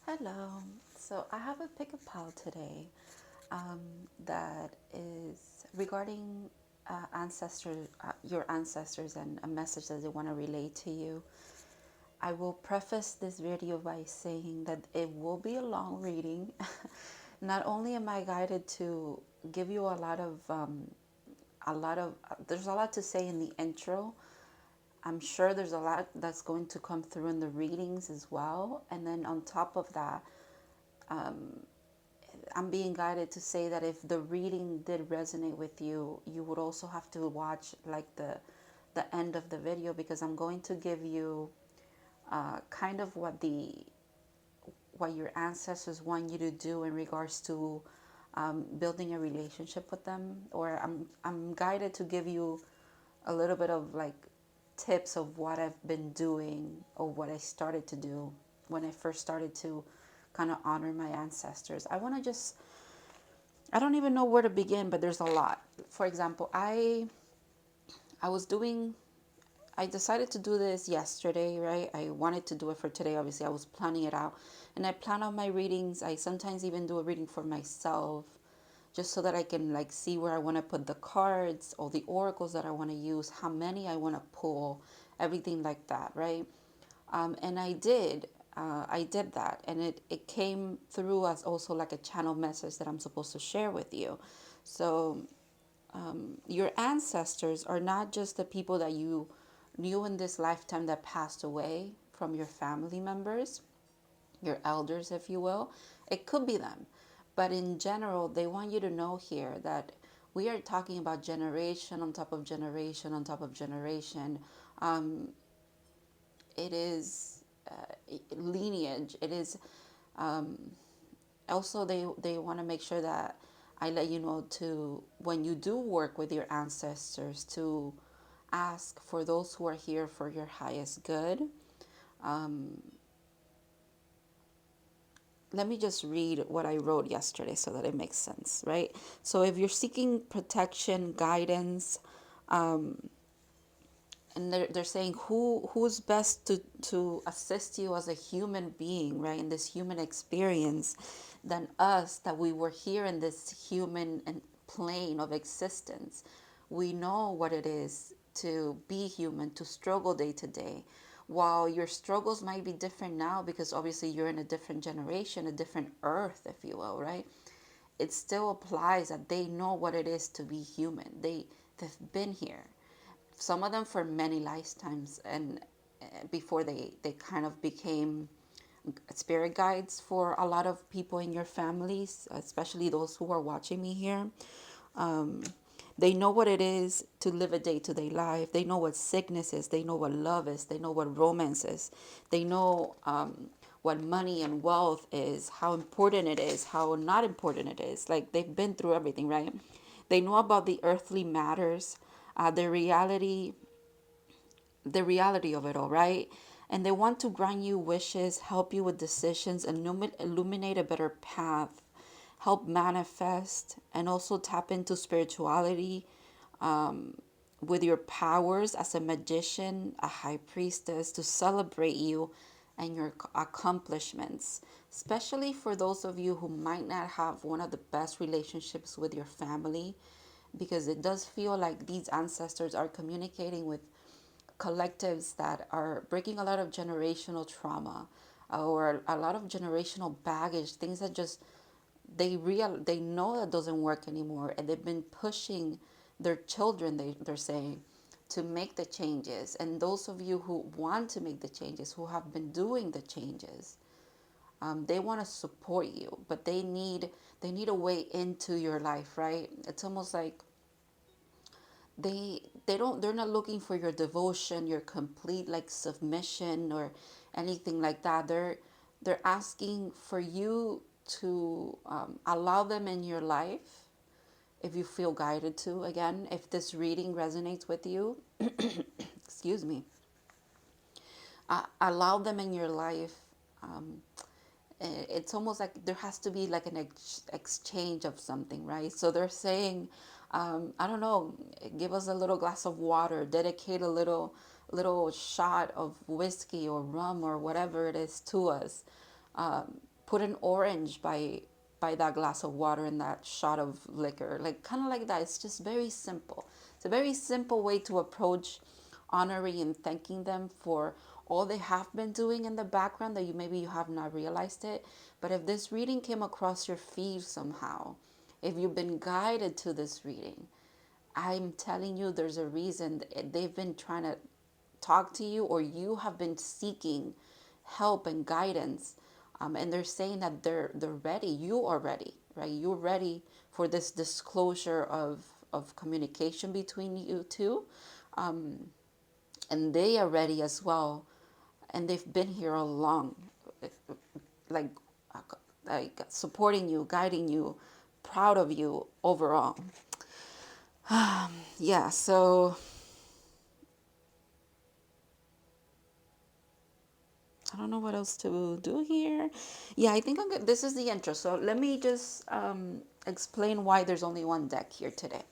Hello. So I have a pick a pile today um, that is regarding your ancestors, and a message that they want to relay to you. I will preface this video by saying that it will be a long reading. Not only am I guided to give you there's a lot to say in the intro. I'm sure there's a lot that's going to come through in the readings as well. And then on top of that, I'm being guided to say that if the reading did resonate with you, you would also have to watch like the end of the video, because I'm going to give you kind of what your ancestors want you to do in regards to building a relationship with them. Or I'm guided to give you a little bit of like tips of what I've been doing, or what I started to do when I first started to kind of honor my ancestors. I don't even know where to begin, but there's a lot. For example, I was doing I decided to do this yesterday, right? I wanted to do it for today. Obviously, I was planning it out. And I plan out my readings. I sometimes even do a reading for myself, just so that I can like see where I want to put the cards, or the oracles that I want to use, how many I want to pull, everything like that, right? And I did that, and it came through as also like a channel message that I'm supposed to share with you. So your ancestors are not just the people that you knew in this lifetime that passed away from your family members, your elders, if you will. It could be them. But in general, they want you to know here that we are talking about generation on top of generation on top of generation. Um, it is lineage. It is also, they want to make sure that I let you know to, when you do work with your ancestors, to ask for those who are here for your highest good. Let me just read what I wrote yesterday so that it makes sense, right? So if you're seeking protection, guidance, and they're saying who's best to assist you as a human being, right, in this human experience, than us, that we were here in this human and plane of existence. We know what it is to be human, to struggle day to day. While your struggles might be different now, because obviously you're in a different generation, a different earth, if you will, right? It still applies that they know what it is to be human. They've been here, some of them for many lifetimes, and before they kind of became spirit guides for a lot of people in your families, especially those who are watching me here. They know what it is to live a day-to-day life. They know what sickness is. They know what love is. They know what romance is. They know what money and wealth is, how important it is, how not important it is. Like, they've been through everything, right? They know about the earthly matters, the reality of it all, right? And they want to grant you wishes, help you with decisions, and illuminate a better path, help manifest, and also tap into spirituality with your powers as a magician, a high priestess, to celebrate you and your accomplishments, especially for those of you who might not have one of the best relationships with your family, because it does feel like these ancestors are communicating with collectives that are breaking a lot of generational trauma, or a lot of generational baggage, things that just they know that doesn't work anymore, and they've been pushing their children, they're saying, to make the changes. And those of you who want to make the changes, who have been doing the changes, they want to support you, but they need a way into your life, right? It's almost like they're not looking for your devotion, your complete like submission, or anything like that. They're asking for you to allow them in your life, if you feel guided to. Again, if this reading resonates with you, excuse me, allow them in your life. um, it's almost like there has to be like an exchange of something, right? So they're saying, I don't know, give us a little glass of water, dedicate a little shot of whiskey or rum or whatever it is to us, put an orange by that glass of water and that shot of liquor, like kind of like that. It's just very simple. It's a very simple way to approach honoring and thanking them for all they have been doing in the background that you maybe you have not realized it. But if this reading came across your feed somehow, if you've been guided to this reading, I'm telling you, there's a reason they've been trying to talk to you, or you have been seeking help and guidance. And they're saying that they're ready. You are ready, right? You're ready for this disclosure of communication between you two. And they are ready as well. And they've been here all along, like, like supporting you, guiding you, proud of you overall. Yeah, so I don't know what else to do here. Yeah, I think I'm good. This is the intro. So let me just explain why there's only one deck here today.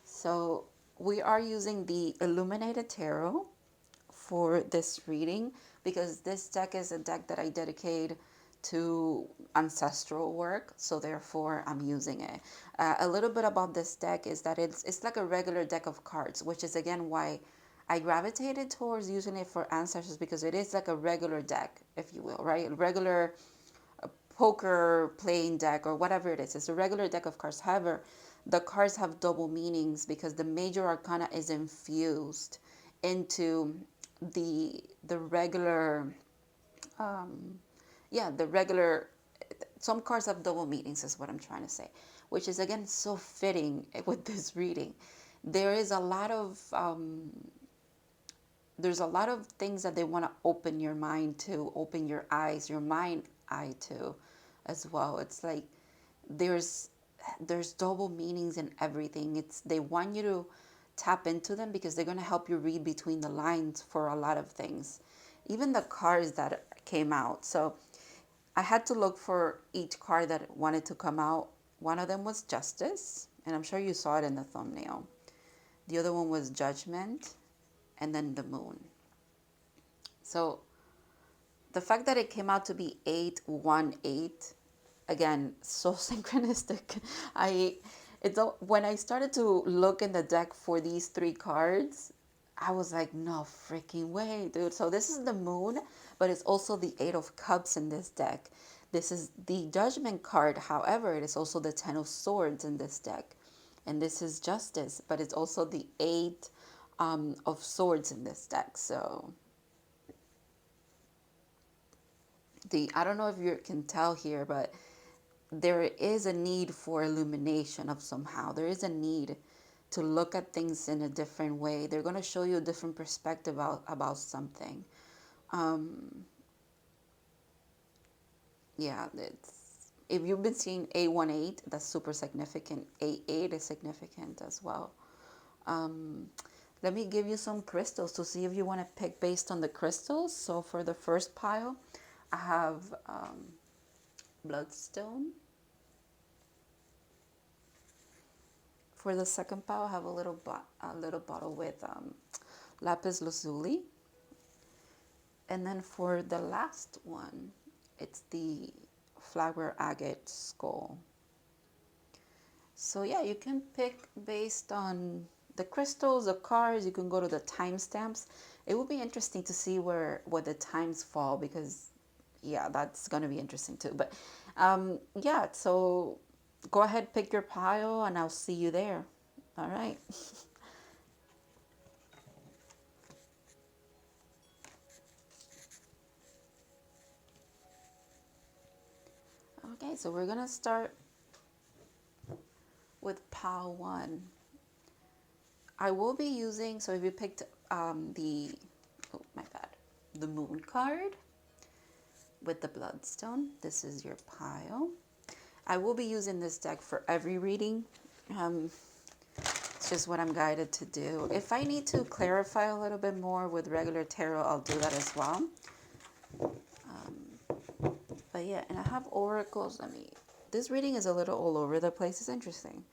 So we are using the Illuminated Tarot for this reading because this deck is a deck that I dedicate to ancestral work, so therefore I'm using it. A little bit about this deck is that it's like a regular deck of cards, which is again why I gravitated towards using it for ancestors, because it is like a regular deck, if you will, right? A regular poker playing deck or whatever it is. It's a regular deck of cards. However, the cards have double meanings because the major arcana is infused into the regular the regular. Some cards have double meanings is what I'm trying to say, which is again so fitting with this reading. There is a lot of there's a lot of things that they want to open your mind to, open your eyes, your mind eye to as well. It's like there's double meanings in everything. It's they want you to tap into them because they're going to help you read between the lines for a lot of things. Even the cards that came out. So I had to look for each card that wanted to come out. One of them was Justice, and I'm sure you saw it in the thumbnail. The other one was Judgment, and then the Moon. So the fact that it came out to be 818, again, so synchronistic. When I started to look in the deck for these three cards, I was like, no freaking way, dude. So this is the Moon, but it's also the Eight of Cups in this deck. This is the Judgment card. However, it is also the Ten of Swords in this deck. And this is Justice, but it's also the Eight of Swords in this deck. So I don't know if you can tell here, but there is a need for illumination of somehow. There is a need to look at things in a different way. They're going to show you a different perspective about something. Yeah, if you've been seeing 818, that's super significant. 88 is significant as well. Let me give you some crystals to see if you want to pick based on the crystals. So for the first pile, I have Bloodstone. For the second pile, I have a little bottle with lapis lazuli. And then for the last one, it's the flower agate skull. So yeah, you can pick based on the crystals, the cards. You can go to the timestamps. It will be interesting to see where the times fall, because yeah, that's going to be interesting too. But yeah, so go ahead, pick your pile, and I'll see you there. All right. Okay, so we're going to start with pile 1. I will be using, so if you picked the Moon card with the Bloodstone, this is your pile. I will be using this deck for every reading. It's just what I'm guided to do. If I need to clarify a little bit more with regular tarot, I'll do that as well. But yeah, and I have oracles. This reading is a little all over the place. It's interesting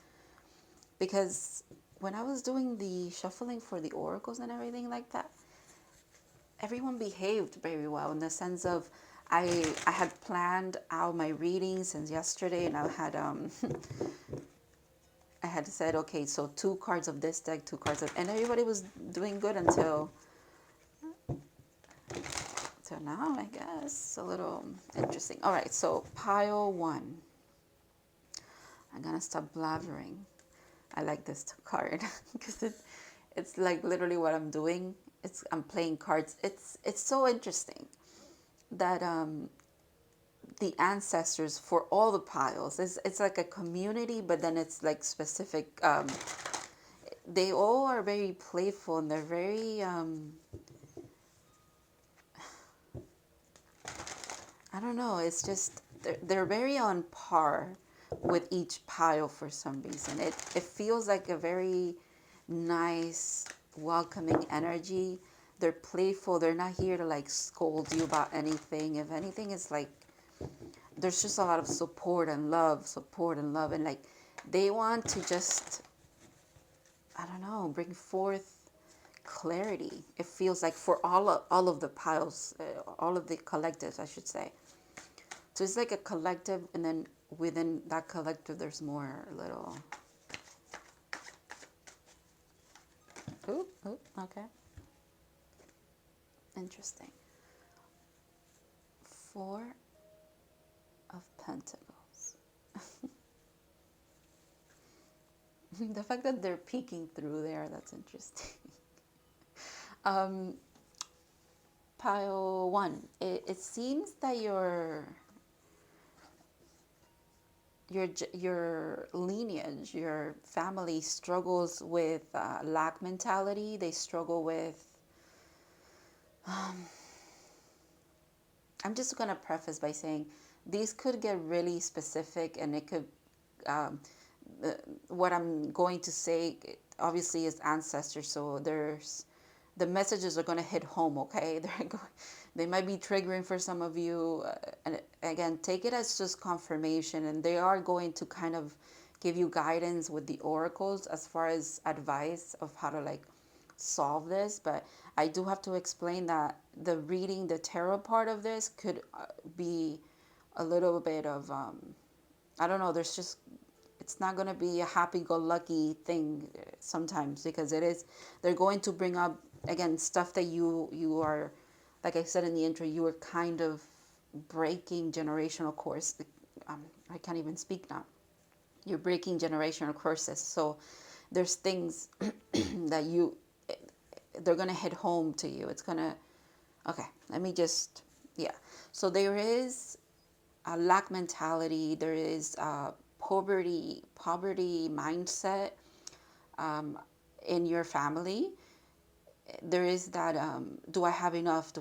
because when I was doing the shuffling for the oracles and everything like that, everyone behaved very well in the sense of I had planned out my reading since yesterday, and I had said, okay, so 2 cards of this deck, 2 cards of, and everybody was doing good until now, I guess. A little interesting. All right, so pile 1. I'm gonna stop blabbering. I like this card because it's like literally what I'm doing. I'm playing cards. It's so interesting that the ancestors for all the piles, it's like a community, but then it's like specific. They all are very playful, and they're very I don't know. It's just they're very on par with each pile for some reason. It feels like a very nice, welcoming energy. They're playful. They're not here to like scold you about anything. If anything, it's like there's just a lot of support and love, and like they want to just, I don't know, bring forth clarity. It feels like for all of the piles, all of the collectives, I should say. So it's like a collective, and then within that collective, there's more little. Okay. Interesting. 4 of Pentacles. The fact that they're peeking through there, that's interesting. Pile 1. It seems that your lineage, your family struggles with lack mentality. They struggle with. I'm just gonna preface by saying these could get really specific, and it could. What I'm going to say obviously is ancestors, so the messages are going to hit home. Okay, they might be triggering for some of you, and again, take it as just confirmation, and they are going to kind of give you guidance with the oracles as far as advice of how to like solve this. But I do have to explain that the tarot part of this could be a little bit of I don't know, it's not going to be a happy-go-lucky thing sometimes, because they're going to bring up, again, stuff that you are, like I said in the intro, you are kind of breaking generational course. I can't even speak now. You're breaking generational courses. So there's things that they're going to hit home to you. It's going to, okay, let me just, yeah. So there is a lack mentality. There is poverty mindset in your family. There is that do I have enough?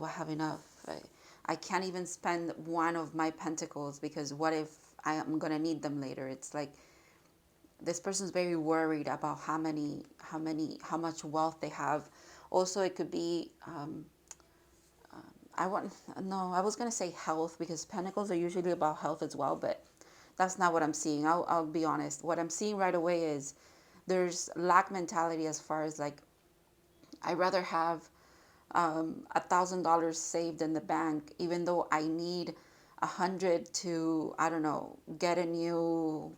I can't even spend one of my pentacles, because what if I am gonna need them later? It's like this person's very worried about how much wealth they have. Also, it could be I was gonna say health, because pentacles are usually about health as well, but that's not what I'm seeing. I'll be honest. What I'm seeing right away is there's lack mentality, as far as like, I'd rather have $1,000 saved in the bank, even though I need 100 to, I don't know, get a new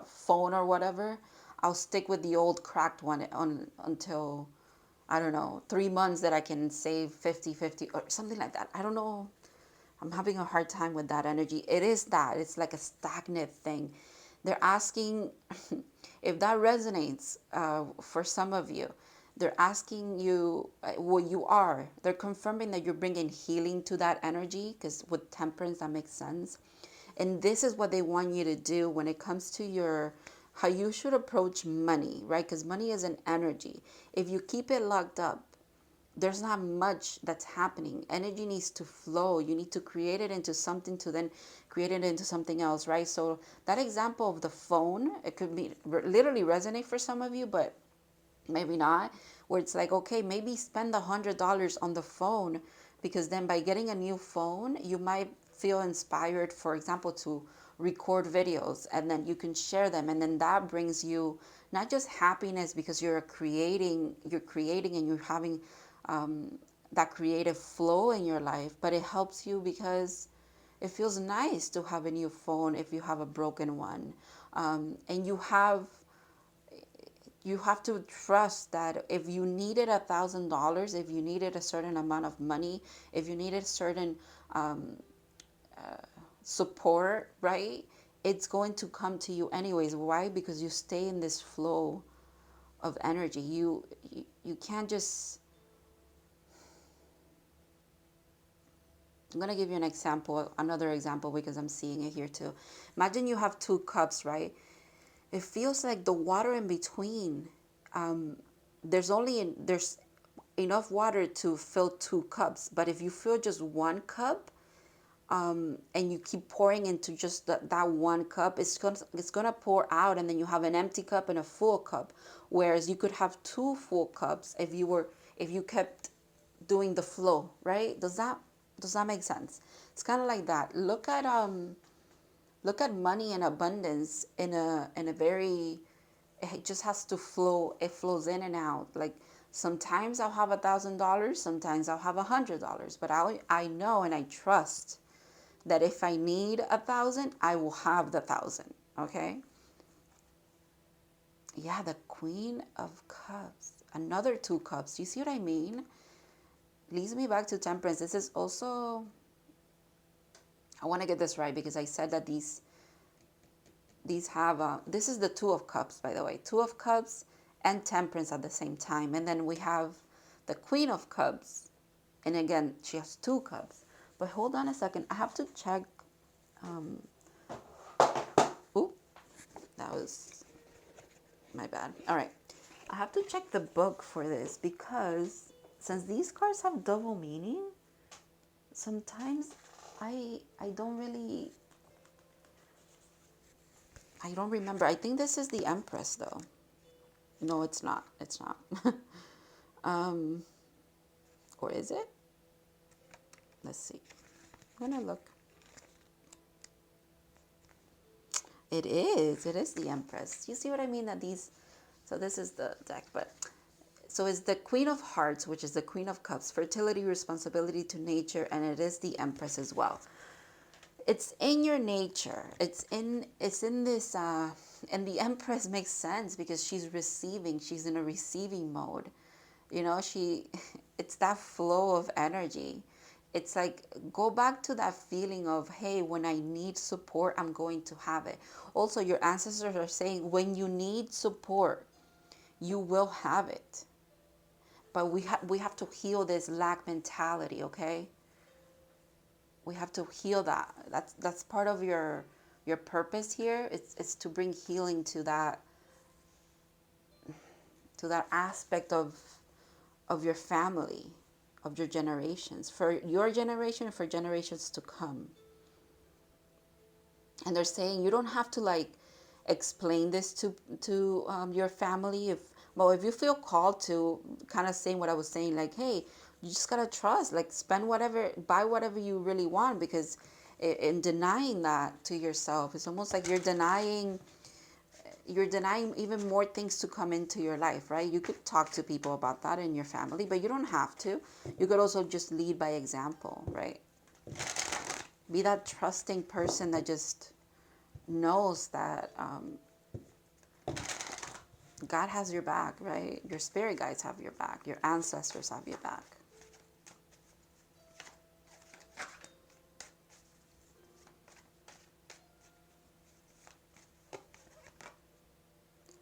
phone or whatever. I'll stick with the old cracked one until, I don't know, 3 months that I can save 50-50 or something like that. I don't know. I'm having a hard time with that energy. It is that. It's like a stagnant thing. They're asking if that resonates for some of you. They're asking you what you are. They're confirming that you're bringing healing to that energy, because with temperance, that makes sense. And this is what they want you to do when it comes to how you should approach money, right? Because money is an energy. If you keep it locked up, there's not much that's happening. Energy needs to flow. You need to create it into something to then create it into something else, right? So that example of the phone, it could be literally resonate for some of you, but maybe not. Where it's like, okay, maybe spend $100 on the phone, because then by getting a new phone, you might feel inspired, for example, to record videos, and then you can share them, and then that brings you not just happiness because you're creating and you're having that creative flow in your life, but it helps you because it feels nice to have a new phone if you have a broken one. And you have to trust that if you needed $1,000, if you needed a certain amount of money, if you needed certain um, support, right? It's going to come to you anyways. Why? Because you stay in this flow of energy. You can't just. I'm gonna give you an example, another example, because I'm seeing it here too. Imagine you have two cups, right? It feels like the water in between. Um, there's enough water to fill two cups, but if you fill just one cup, and you keep pouring into just that one cup, it's gonna pour out, and then you have an empty cup and a full cup. Whereas you could have two full cups if you kept doing the flow, right? Does that make sense? It's kind of like that. Look at money and abundance in a very, it just has to flow. It flows in and out. Like sometimes I'll have $1,000, sometimes I'll have $100, but I know and I trust that if I need 1,000, I will have the 1,000. Okay. Yeah, the Queen of Cups. Another two cups. You see what I mean? Leads me back to Temperance. This is also, I want to get this right because I said that these have this is the Two of Cups, by the way. Two of Cups and Temperance at the same time. And then we have the Queen of Cups. And again, she has two cups. But hold on a second. I have to check. Um, Oop, that was my bad. All right. I have to check the book for this because since these cards have double meaning, sometimes I don't really, I don't remember. I think this is the Empress though. No, it's not. It's not. um, or is it? Let's see. I'm gonna look. It is. It is the Empress. You see what I mean? That these. So this is the deck, but so it's the Queen of Hearts, which is the Queen of Cups, fertility, responsibility to nature, and it is the Empress as well. It's in your nature. It's in this and the Empress makes sense because she's receiving. She's in a receiving mode. She it's that flow of energy. It's like go back to that feeling of, hey, when I need support, I'm going to have it. Also, your ancestors are saying when you need support, you will have it. But we have to heal this lack mentality, okay? We have to heal that. That's part of your purpose here. It's to bring healing to that aspect of your family, of your generations, for your generation and for generations to come. And they're saying you don't have to like explain this to your family. If you feel called to, kind of saying what I was saying, like, hey, you just gotta trust, like spend whatever, buy whatever you really want, because in denying that to yourself, it's almost like you're denying even more things to come into your life, right? You could talk to people about that in your family, but you don't have to. You could also just lead by example, right? Be that trusting person that just knows that God has your back, right? Your spirit guides have your back. Your ancestors have your back.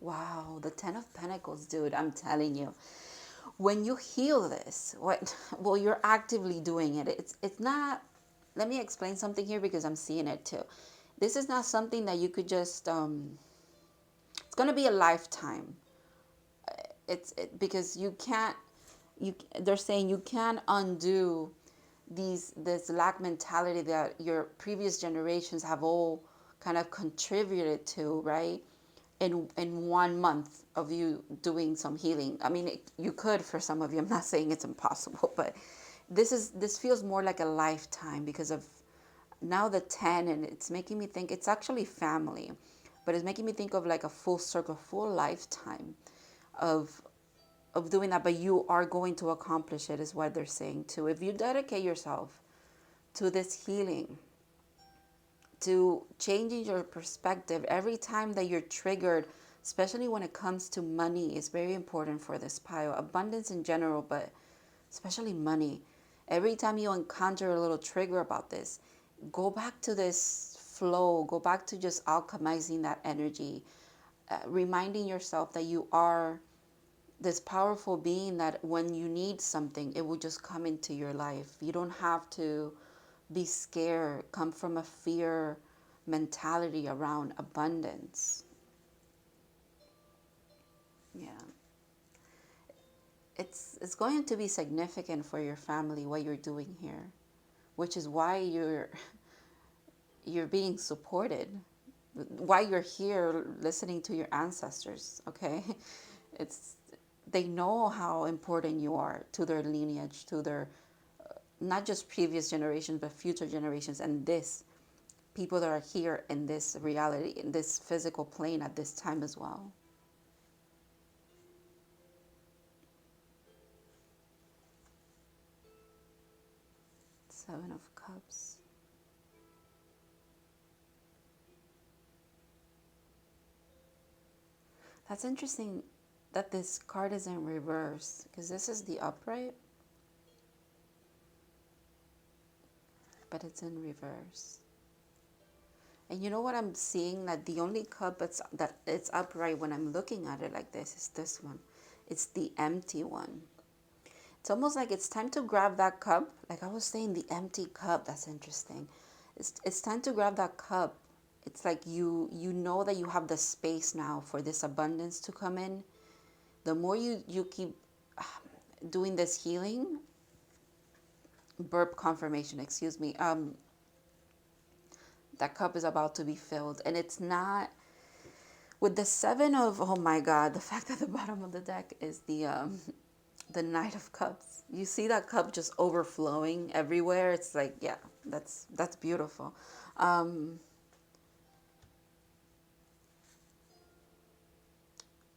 Wow, the Ten of Pentacles, dude, I'm telling you. When you heal this, well, you're actively doing it. It's not, let me explain something here because I'm seeing it too. This is not something that you could just it's going to be a lifetime. Because you can't, they're saying you can't undo this lack mentality that your previous generations have all kind of contributed to, right? In 1 month of you doing some healing. I mean, you could for some of you. I'm not saying it's impossible, but this feels more like a lifetime because of now the 10, and it's making me think it's actually family, but it's making me think of like a full circle, full lifetime of of doing that, but you are going to accomplish it, is what they're saying too. If you dedicate yourself to this healing, to changing your perspective every time that you're triggered, especially when it comes to money, is very important for this pile. Abundance in general, but especially money. Every time you encounter a little trigger about this, go back to this flow, go back to just alchemizing that energy, reminding yourself that you are this powerful being, that when you need something, it will just come into your life. You don't have to be scared, come from a fear mentality around abundance. Yeah. It's going to be significant for your family what you're doing here, which is why you're being supported, why you're here listening to your ancestors, okay? It's they know how important you are to their lineage, to their not just previous generations but future generations, and this people that are here in this reality, in this physical plane at this time as well. Seven of Cups. That's interesting that this card is in reverse, because this is the upright, but it's in reverse. And you know what I'm seeing? That the only cup that it's upright when I'm looking at it like this is this one. It's the empty one. It's almost like it's time to grab that cup. Like I was saying, the empty cup. That's interesting. It's time to grab that cup. It's like you know that you have the space now for this abundance to come in. The more you keep doing this healing, burp confirmation, excuse me, that cup is about to be filled. And it's not, with the seven of, oh my God, the fact that the bottom of the deck is the Knight of Cups. You see that cup just overflowing everywhere. It's like, yeah, that's beautiful.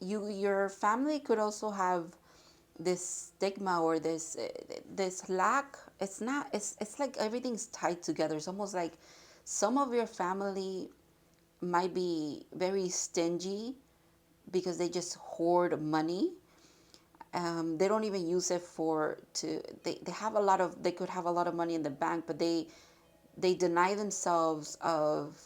Your family could also have this stigma or this lack. It's like everything's tied together. It's almost like some of your family might be very stingy because they just hoard money. They don't even use it they have a lot of, they could have a lot of money in the bank, but they deny themselves of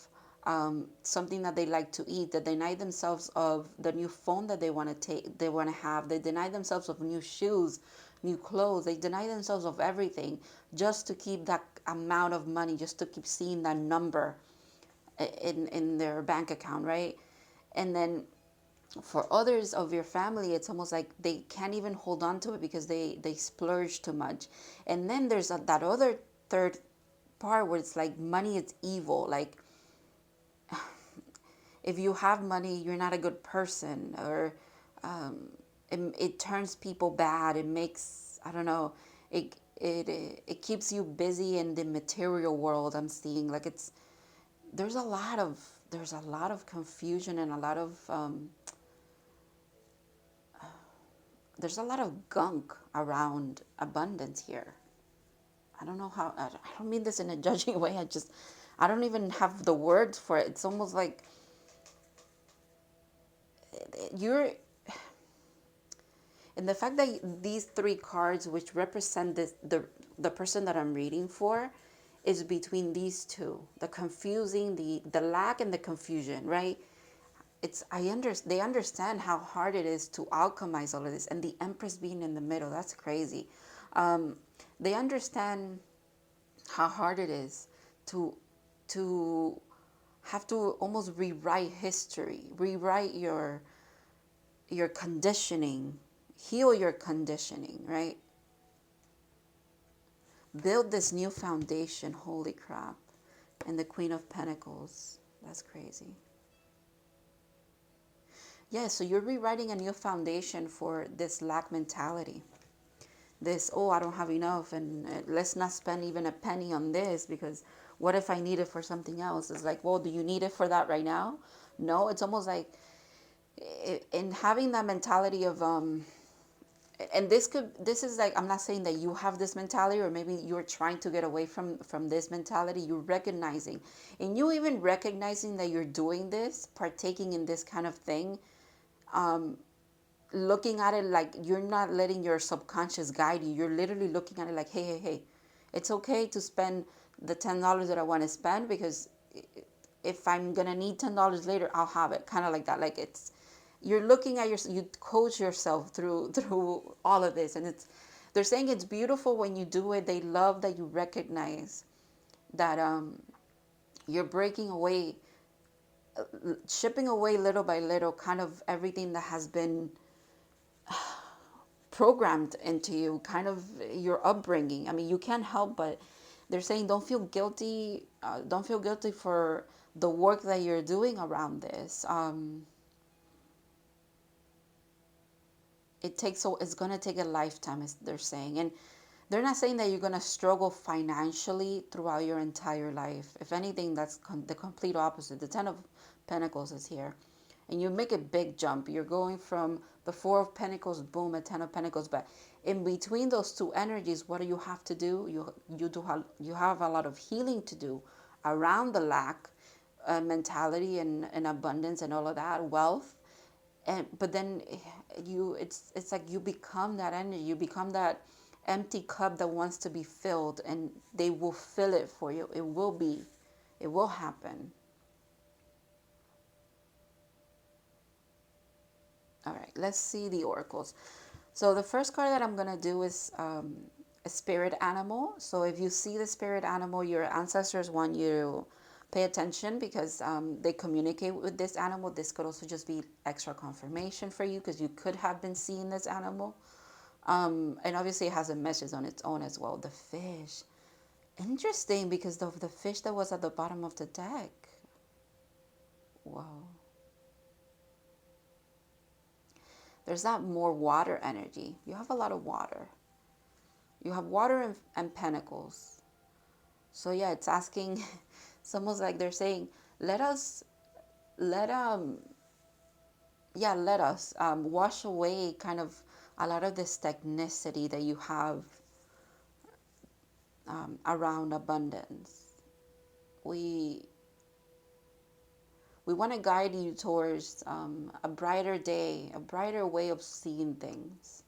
something that they like to eat. They deny themselves of the new phone that they want to have. They deny themselves of new shoes, new clothes. They deny themselves of everything just to keep that amount of money, just to keep seeing that number in their bank account, right? And then for others of your family, it's almost like they can't even hold on to it because they splurge too much. And then there's that other third part where it's like money is evil. Like if you have money, you're not a good person, or it turns people bad. It makes, I don't know, it keeps you busy in the material world. I'm seeing like there's a lot of confusion and a lot of there's a lot of gunk around abundance here. I don't know how, I don't mean this in a judging way. I don't even have the words for it. It's almost like you're, and the fact that these three cards, which represent the person that I'm reading for, is between these two, the confusing, the lack and the confusion, right? They understand how hard it is to alchemize all of this, and the Empress being in the middle, that's crazy. They understand how hard it is to have to almost rewrite history, rewrite your conditioning, heal your conditioning, right? Build this new foundation. Holy crap. And the Queen of Pentacles, that's crazy. Yeah, so you're rewriting a new foundation for this lack mentality. This, oh, I don't have enough, and let's not spend even a penny on this because what if I need it for something else? It's like, well, do you need it for that right now? No, it's almost like in having that mentality of And this is like, I'm not saying that you have this mentality, or maybe you're trying to get away from this mentality. You're recognizing, and you even recognizing that you're doing this, partaking in this kind of thing, looking at it like you're not letting your subconscious guide you. You're literally looking at it like, hey, hey, hey, it's okay to spend the $10 that I want to spend, because if I'm gonna need $10 later, I'll have it. Kind of like that. Like, it's, you're looking at you coach yourself through all of this, and it's, they're saying it's beautiful when you do it. They love that you recognize that you're breaking away, chipping away little by little, kind of everything that has been programmed into you, kind of your upbringing. I mean, you can't help but, they're saying don't feel guilty. Don't feel guilty for the work that you're doing around this. It takes, so it's gonna take a lifetime, as they're saying, and they're not saying that you're gonna struggle financially throughout your entire life. If anything, that's the complete opposite. The Ten of Pentacles is here, and you make a big jump. You're going from the Four of Pentacles, boom, a Ten of Pentacles, but in between those two energies, what do you have to do? You have a lot of healing to do around the lack mentality, and abundance and all of that, wealth. And but then it's like you become that energy. You become that empty cup that wants to be filled, and they will fill it for you. It will happen. All right, let's see the oracles. So the first card that I'm gonna do is a spirit animal. So if you see the spirit animal, your ancestors want you to pay attention, because they communicate with this animal. This could also just be extra confirmation for you, because you could have been seeing this animal. And obviously it has a message on its own as well. The fish. Interesting, because the fish that was at the bottom of the deck. Whoa. There's that more water energy. You have a lot of water. You have water and pentacles. So yeah, it's asking, it's almost like they're saying, let us, let yeah, let us wash away kind of a lot of the stagnicity that you have around abundance. We we want to guide you towards a brighter day, a brighter way of seeing things.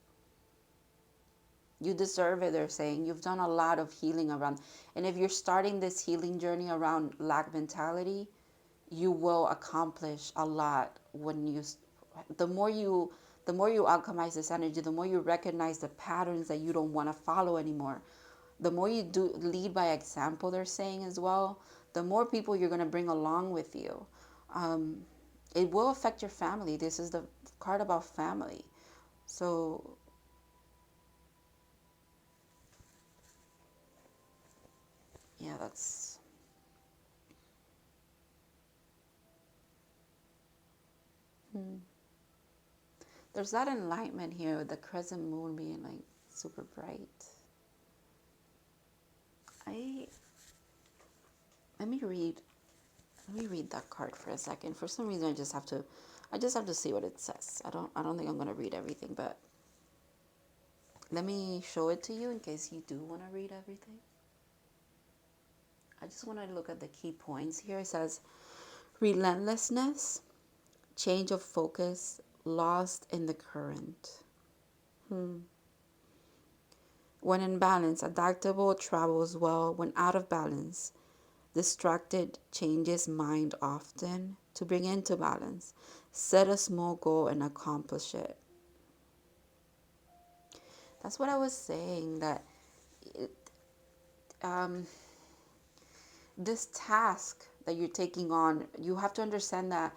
You deserve it, they're saying. You've done a lot of healing around. And if you're starting this healing journey around lack mentality, you will accomplish a lot when you, the more you, the more you alchemize this energy, the more you recognize the patterns that you don't want to follow anymore. The more you do lead by example, they're saying as well, the more people you're going to bring along with you. It will affect your family. This is the card about family. So yeah, that's, there's that enlightenment here with the crescent moon being like super bright. I let me read let me read that card for a second. For some reason I just have to see what it says. I don't think I'm gonna read everything, but let me show it to you in case you do want to read everything. I just want to look at the key points here. It says relentlessness, change of focus, lost in the current. When in balance, adaptable travels well. When out of balance, distracted changes mind often. To bring into balance, set a small goal and accomplish it. That's what I was saying, that it, this task that you're taking on, you have to understand that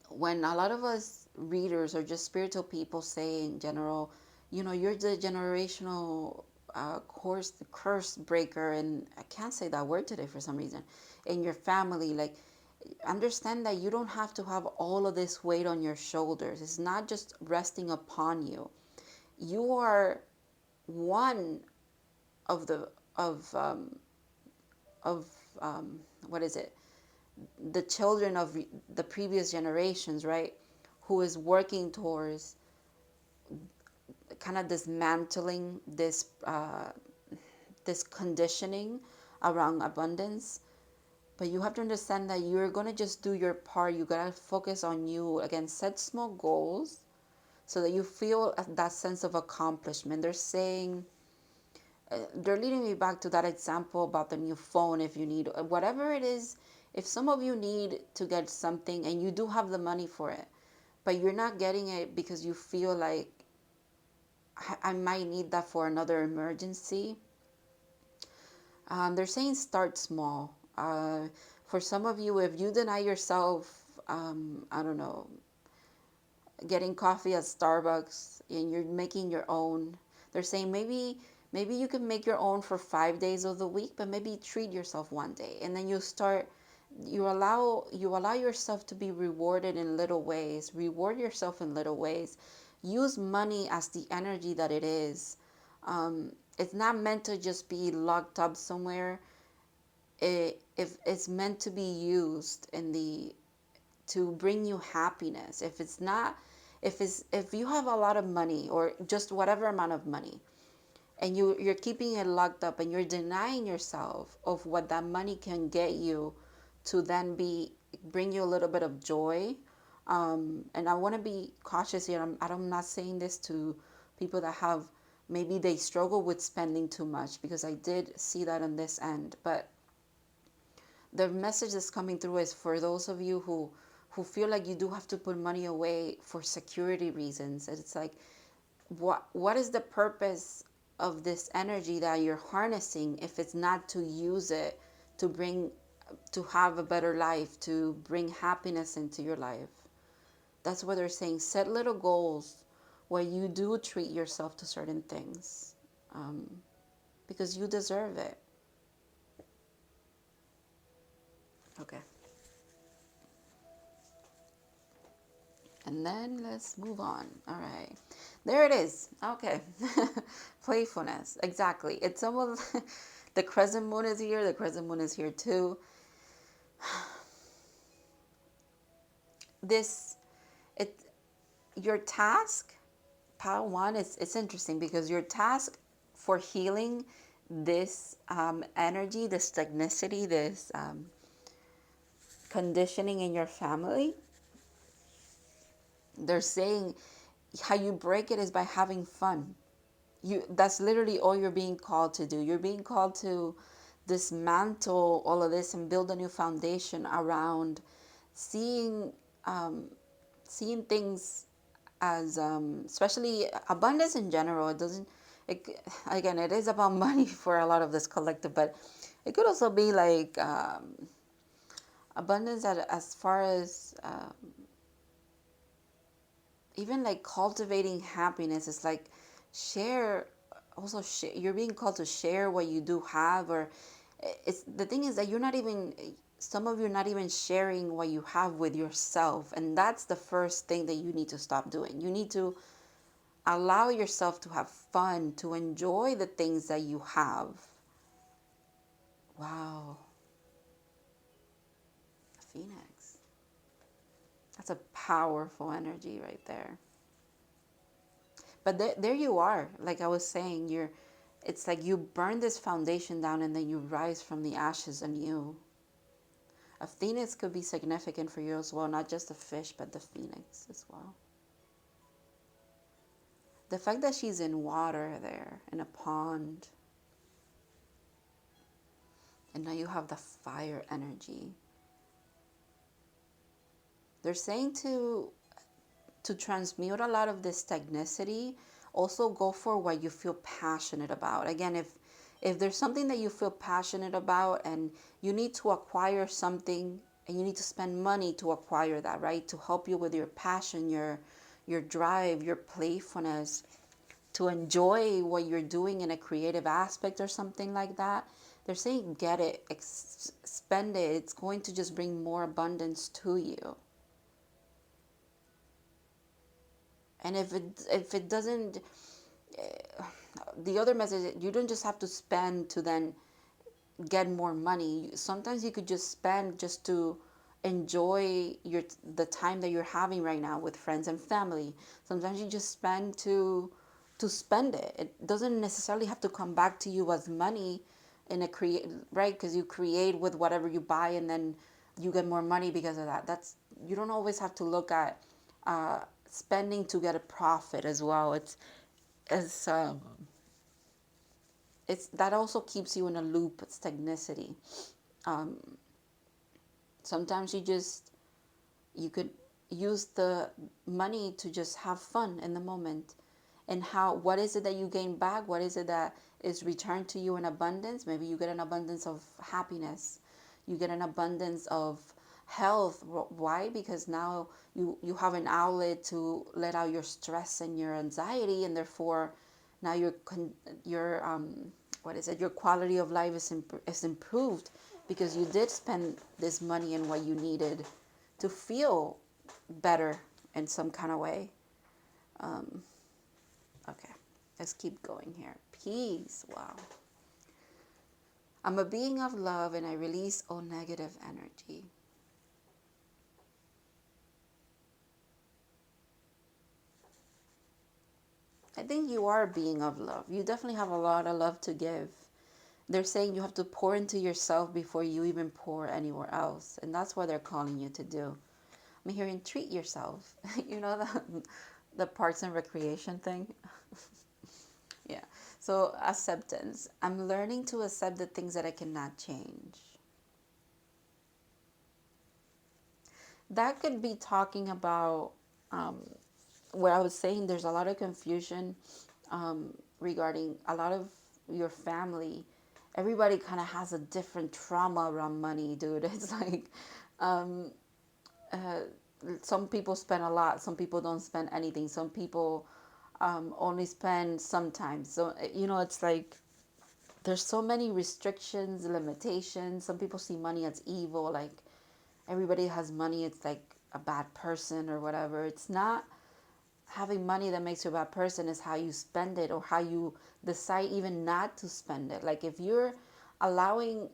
when a lot of us readers or just spiritual people say in general, you know, you're the generational curse breaker, and I can't say that word today for some reason, in your family, like, understand that you don't have to have all of this weight on your shoulders. It's not just resting upon you. You are one of the of what is it, the children of the previous generations, right, who is working towards kind of dismantling this conditioning around abundance. But you have to understand that you're going to just do your part. You got to focus on you. Again, set small goals so that you feel that sense of accomplishment. They're saying, they're leading me back to that example about the new phone. If you need whatever it is, if some of you need to get something and you do have the money for it, but you're not getting it because you feel like I might need that for another emergency. They're saying start small. For some of you, if you deny yourself, I don't know, getting coffee at Starbucks and you're making your own, they're saying maybe you can make your own for 5 days of the week, but maybe treat yourself one day, and then you allow yourself to be rewarded in little ways. Reward yourself in little ways. Use money as the energy that it is. It's not meant to just be locked up somewhere. If it's meant to be used to bring you happiness. If you have a lot of money or just whatever amount of money, and you're keeping it locked up and you're denying yourself of what that money can get you to then bring you a little bit of joy. And I want to be cautious here. I'm not saying this to people that have, maybe they struggle with spending too much, because I did see that on this end. But the message that's coming through is for those of you who feel like you do have to put money away for security reasons. It's like, what is the purpose of this energy that you're harnessing if it's not to use it to have a better life, to bring happiness into your life? That's what they're saying. Set little goals where you do treat yourself to certain things, because you deserve it. Okay. And then let's move on. All right. There it is. Okay. Playfulness. Exactly. It's almost the crescent moon is here. The crescent moon is here too. It your task, pile one, it's interesting because your task for healing this energy, this stagnicity, this conditioning in your family, they're saying how you break it is by having fun. That's literally all you're being called to do. You're being called to dismantle all of this and build a new foundation around seeing seeing things as especially abundance in general. Again, it is about money for a lot of this collective, but it could also be like abundance as far as even like cultivating happiness. Is like you're being called to share what you do have. Or it's the thing is that some of you are not even sharing what you have with yourself, and that's the first thing that you need to stop doing. You need to allow yourself to have fun, to enjoy the things that you have. Wow. Phoenix. That's a powerful energy right there. But there you are. Like I was saying, it's like you burn this foundation down and then you rise from the ashes anew. A phoenix could be significant for you as well, not just the fish, but the phoenix as well. The fact that she's in water there, in a pond, and now you have the fire energy. They're saying to transmute a lot of this stagnicity. Also go for what you feel passionate about. Again, if there's something that you feel passionate about and you need to acquire something and you need to spend money to acquire that, right? To help you with your passion, your drive, your playfulness, to enjoy what you're doing in a creative aspect or something like that. They're saying get it, spend it. It's going to just bring more abundance to you. And if it doesn't, the other message, you don't just have to spend to then get more money. Sometimes you could just spend just to enjoy the time that you're having right now with friends and family. Sometimes you just spend to to spend it. It doesn't necessarily have to come back to you as money in a create, right? Because you create with whatever you buy, and then you get more money because of that. That's, you don't always have to look at spending to get a profit as well. It's it's that also keeps you in a loop, stagnicity. Um, Sometimes you could use the money to just have fun in the moment. And how, what is it that you gain back? What is it that is returned to you in abundance? Maybe you get an abundance of happiness. You get an abundance of health. Why? Because now you have an outlet to let out your stress and your anxiety, and therefore now your what is it? Your quality of life is improved because you did spend this money in what you needed to feel better in some kind of way. Um, okay, let's keep going here. Peace. Wow. I'm a being of love and I release all negative energy. I think you are a being of love. You definitely have a lot of love to give. They're saying you have to pour into yourself before you even pour anywhere else. And that's what they're calling you to do. I'm hearing treat yourself. You know the Parks and Recreation thing? Yeah. So acceptance. I'm learning to accept the things that I cannot change. That could be talking about where I was saying there's a lot of confusion regarding a lot of your family. Everybody kind of has a different trauma around money, dude. It's like um, uh, some people spend a lot, some people don't spend anything, some people only spend sometimes. So, you know, it's like there's so many restrictions, limitations. Some people see money as evil, like everybody has money, it's like a bad person or whatever. It's not having money that makes you a bad person, is how you spend it or how you decide even not to spend it. Like if you're allowing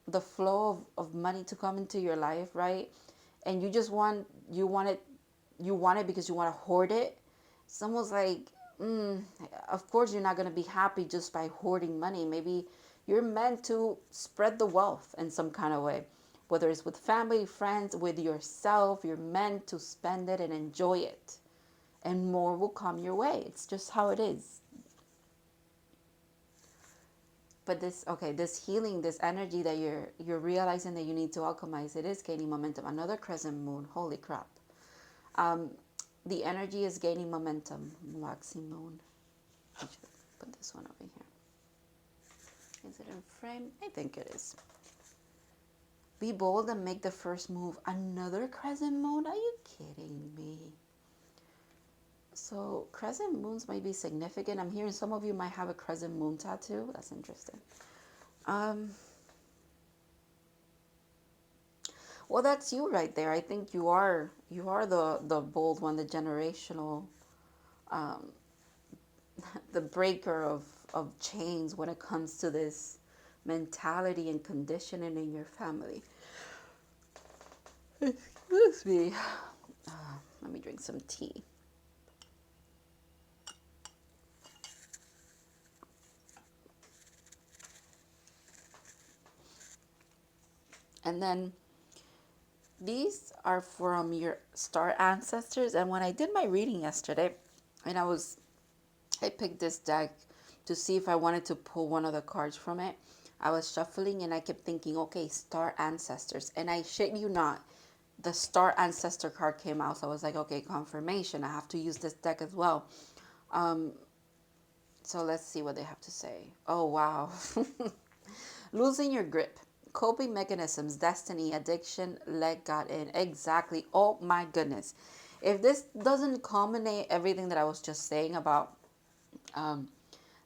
the flow of money to come into your life, right? And you just you want it because you want to hoard it. It's almost like, of course you're not going to be happy just by hoarding money. Maybe you're meant to spread the wealth in some kind of way. Whether it's with family, friends, with yourself, you're meant to spend it and enjoy it. And more will come your way. It's just how it is. But this, okay, this healing, this energy that you're realizing that you need to alchemize, it is gaining momentum. Another crescent moon. Holy crap. Um, the energy is gaining momentum. Waxing moon. I should put this one over here. Is it in frame? I think it is. Be bold and make the first move. Another crescent moon? Are you kidding me? So crescent moons might be significant. I'm hearing some of you might have a crescent moon tattoo. That's interesting. Well, that's you right there. I think you are the bold one, the generational, the breaker of chains when it comes to this mentality and conditioning in your family. Excuse me. Let me drink some tea. And then these are from your star ancestors. And when I did my reading yesterday, and I picked this deck to see if I wanted to pull one of the cards from it. I was shuffling and I kept thinking, okay, star ancestors. And I shit you not, the star ancestor card came out. So I was like, okay, confirmation. I have to use this deck as well. So let's see what they have to say. Oh, wow. Losing your grip. Coping mechanisms, destiny, addiction, let God in. Exactly. Oh my goodness. If this doesn't culminate everything that I was just saying about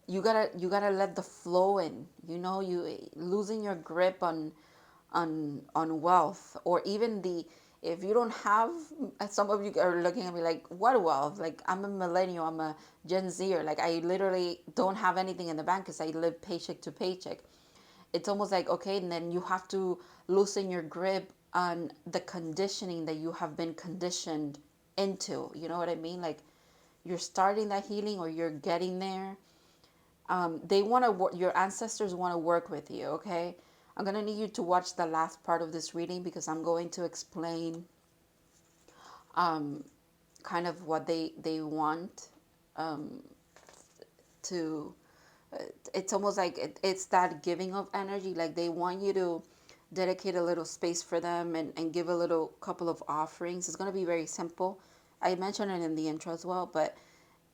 you gotta let the flow in. You know, you losing your grip on wealth, or even the, if you don't have, some of you are looking at me like, what wealth? Like, I'm a millennial, I'm a Gen Zer, like I literally don't have anything in the bank because I live paycheck to paycheck. It's almost like, okay, and then you have to loosen your grip on the conditioning that you have been conditioned into. You know what I mean? Like, you're starting that healing or you're getting there. They want to, your ancestors want to work with you, okay? I'm going to need you to watch the last part of this reading because I'm going to explain kind of what they want to, it's almost like it's that giving of energy. Like they want you to dedicate a little space for them and give a little couple of offerings. It's going to be very simple. I mentioned it in the intro as well, but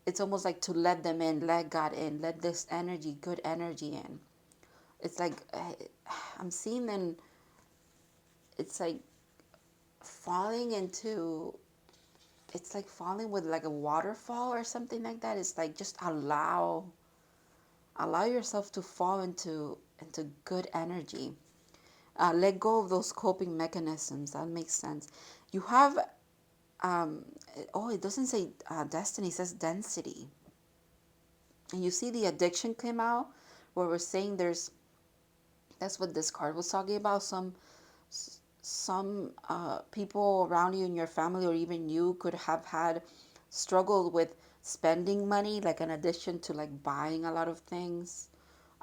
it's almost like to let them in, let God in, let this energy, good energy in. It's like I'm seeing them, it's like falling into, it's like falling with like a waterfall or something like that. It's like just allow yourself to fall into good energy. Let go of those coping mechanisms. That makes sense. You have um, oh, it doesn't say destiny, it says density. And you see the addiction came out where we're saying there's, that's what this card was talking about. Some people around you in your family or even you could have had struggled with spending money, like in addition to like buying a lot of things,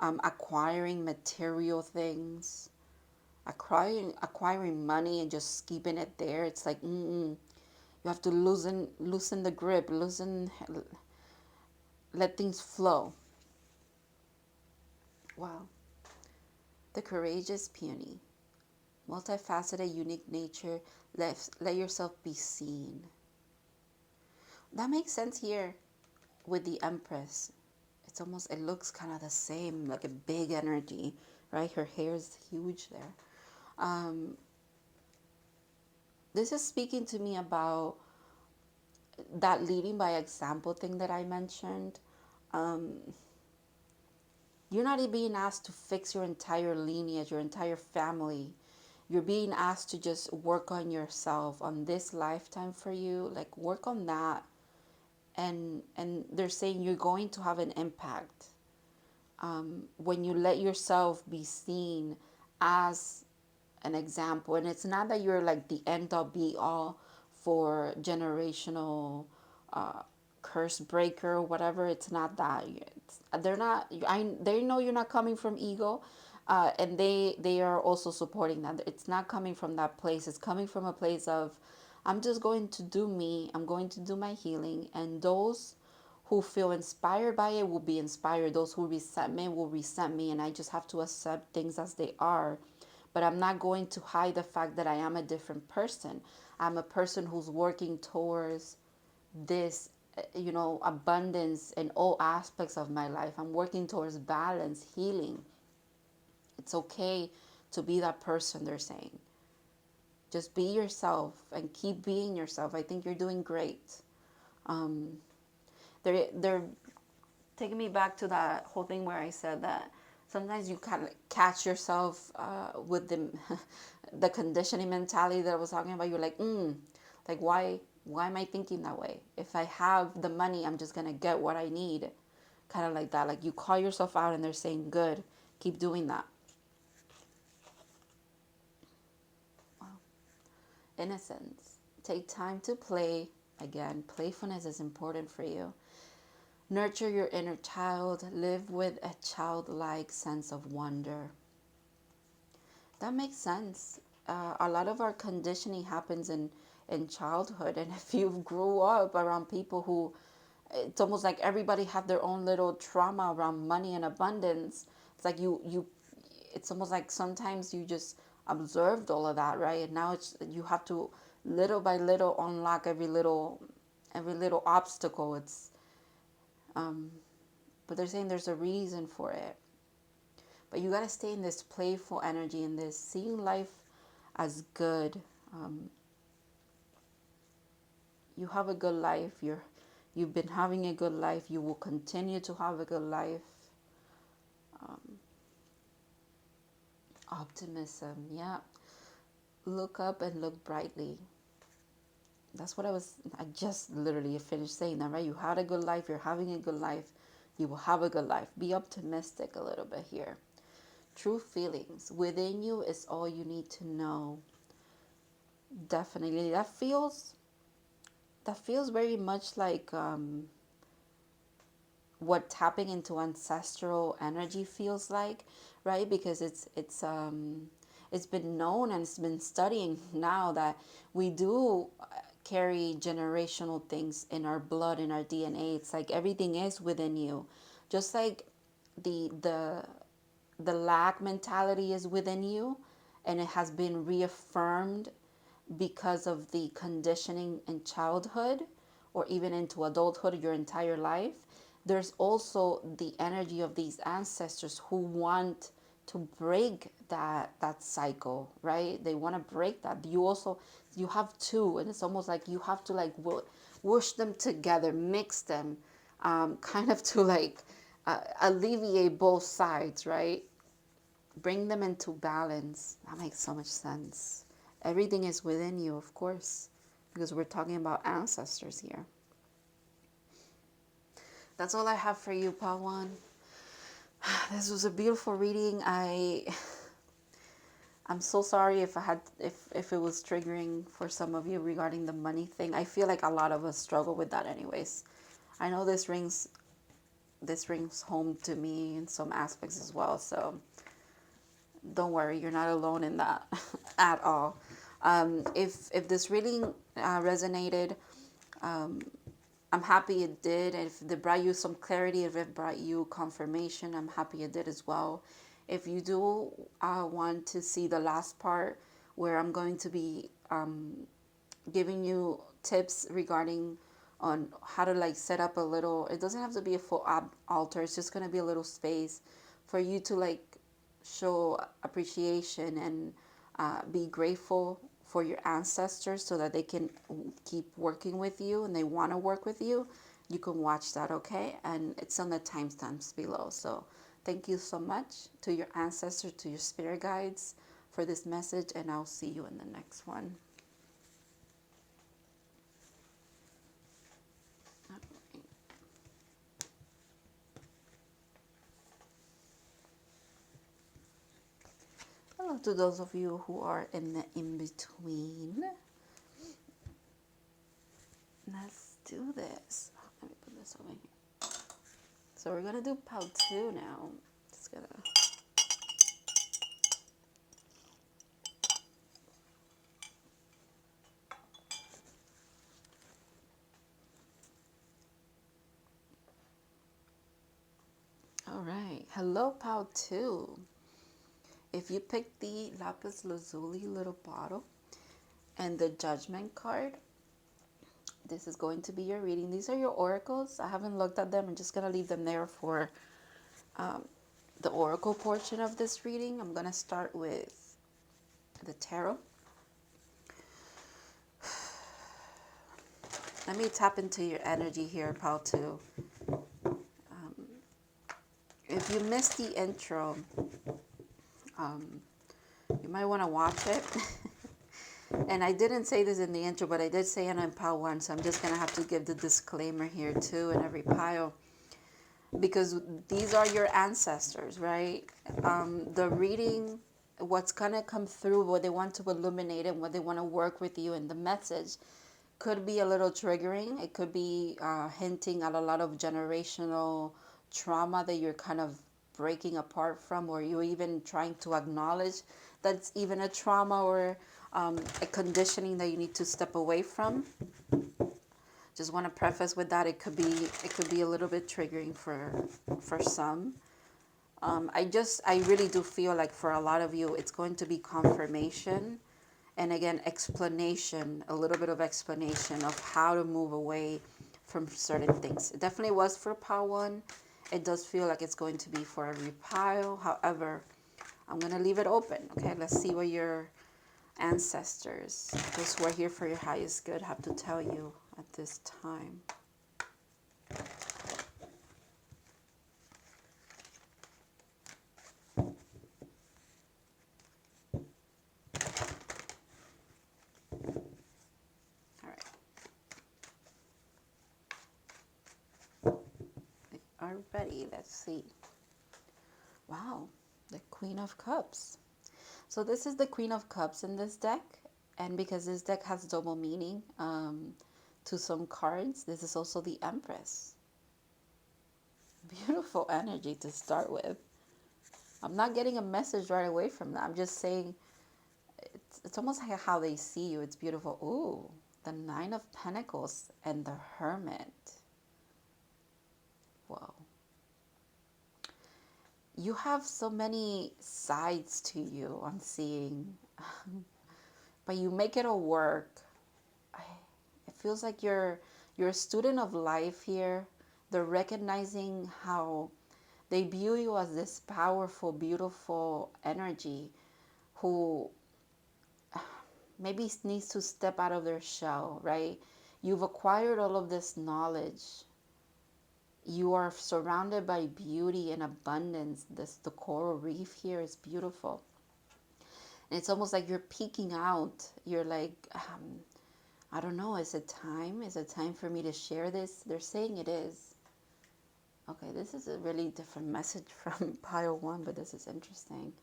acquiring material things, acquiring money and just keeping it there. It's like you have to loosen the grip, let things flow. Wow. The courageous peony, multifaceted, unique nature. Let yourself be seen. That makes sense here with the Empress. It's almost, it looks kind of the same, like a big energy, right? Her hair is huge there. This is speaking to me about that leading by example thing that I mentioned. You're not being asked to fix your entire lineage, your entire family. You're being asked to just work on yourself, on this lifetime for you. Like work on that. And they're saying you're going to have an impact when you let yourself be seen as an example. And it's not that you're like the end all be all for generational curse breaker or whatever. It's not that. They're not, they know you're not coming from ego. And they are also supporting that. It's not coming from that place. It's coming from a place of, I'm just going to do me. I'm going to do my healing. And those who feel inspired by it will be inspired. Those who resent me will resent me. And I just have to accept things as they are. But I'm not going to hide the fact that I am a different person. I'm a person who's working towards this, abundance in all aspects of my life. I'm working towards balance, healing. It's okay to be that person, they're saying. Just be yourself and keep being yourself. I think you're doing great. They're taking me back to that whole thing where I said that sometimes you kind of catch yourself with the the conditioning mentality that I was talking about. You're like why am I thinking that way? If I have the money, I'm just gonna get what I need, kind of like that. Like you call yourself out, and they're saying, "Good, keep doing that." Innocence. Take time to play. Again, playfulness is important for you. Nurture your inner child. Live with a childlike sense of wonder. That makes sense. A lot of our conditioning happens in childhood. And if you grew up around people who, it's almost like everybody had their own little trauma around money and abundance. It's like it's almost like sometimes you just observed all of that, right? And now you have to little by little unlock every little obstacle. But they're saying there's a reason for it. But you got to stay in this playful energy, in this seeing life as good. You have a good life. You've been having a good life. You will continue to have a good life. Optimism, yeah. Look up and look brightly. That's what I just literally finished saying that, right? You had a good life. You're having a good life. You will have a good life. Be optimistic a little bit here. True feelings within you is all you need to know. Definitely. That feels very much like what tapping into ancestral energy feels like, right? Because it's been known and it's been studying now that we do carry generational things in our blood, in our DNA. It's like everything is within you, just like the the the lack mentality is within you, and it has been reaffirmed because of the conditioning in childhood or even into adulthood your entire life. There's also the energy of these ancestors who want to break that cycle, right? They want to break that. You have two, and it's almost like you have to like whoosh them together, mix them, kind of to like alleviate both sides, right? Bring them into balance. That makes so much sense. Everything is within you, of course, because we're talking about ancestors here. That's all I have for you, Pawan. This was a beautiful reading. I'm so sorry if it was triggering for some of you regarding the money thing. I feel like a lot of us struggle with that anyways. I know this rings home to me in some aspects as well, so don't worry, you're not alone in that at all. If this reading resonated, I'm happy it did. If it brought you some clarity, if it brought you confirmation, I'm happy it did as well. If you do want to see the last part where I'm going to be giving you tips regarding on how to like set up a little, it doesn't have to be a full altar, it's just going to be a little space for you to like show appreciation and be grateful for your ancestors so that they can keep working with you and they want to work with you. You can watch that, okay? And it's on the timestamps below. So thank you so much to your ancestors, to your spirit guides for this message, and I'll see you in the next one. Hello to those of you who are in the in-between. Let's do this. Let me put this over here. So we're gonna do part 2 now. Just gonna. All right. Hello, part 2. If you pick the lapis lazuli little bottle and the judgment card, this is going to be your reading. These are your oracles. I haven't looked at them. I'm just gonna leave them there for the oracle portion of this reading. I'm gonna start with the tarot. Let me tap into your energy here, pal, too. If you missed the intro, you might want to watch it. And I didn't say this in the intro, but I did say it in pile 1, so I'm just going to have to give the disclaimer here, too, in every pile. Because these are your ancestors, right? The reading, what's going to come through, what they want to illuminate and what they want to work with you in the message could be a little triggering. It could be hinting at a lot of generational trauma that you're kind of breaking apart from, or you're even trying to acknowledge that's even a trauma or a conditioning that you need to step away from. Just want to preface with that, it could be a little bit triggering for some. I really do feel like for a lot of you, it's going to be confirmation. And again, explanation, a little bit of explanation of how to move away from certain things. It definitely was for pile 1. It does feel like it's going to be for every pile. However, I'm going to leave it open. Okay, let's see what your ancestors, those who are here for your highest good, have to tell you at this time. Alrighty, let's see. Wow, the Queen of Cups. So this is the Queen of Cups in this deck, and because this deck has double meaning to some cards, this is also the Empress. Beautiful energy to start with. I'm not getting a message right away from that. I'm just saying it's almost like how they see you. It's beautiful. Ooh, the Nine of Pentacles and the Hermit. Whoa. You have so many sides to you, I'm seeing. But you make it all work. It feels like you're a student of life here. They're recognizing how they view you as this powerful, beautiful energy who maybe needs to step out of their shell, right? You've acquired all of this knowledge. You are surrounded by beauty and abundance. The coral reef here is beautiful. And it's almost like you're peeking out. You're like, I don't know, is it time? Is it time for me to share this? They're saying it is. Okay, this is a really different message from pile one, but this is interesting.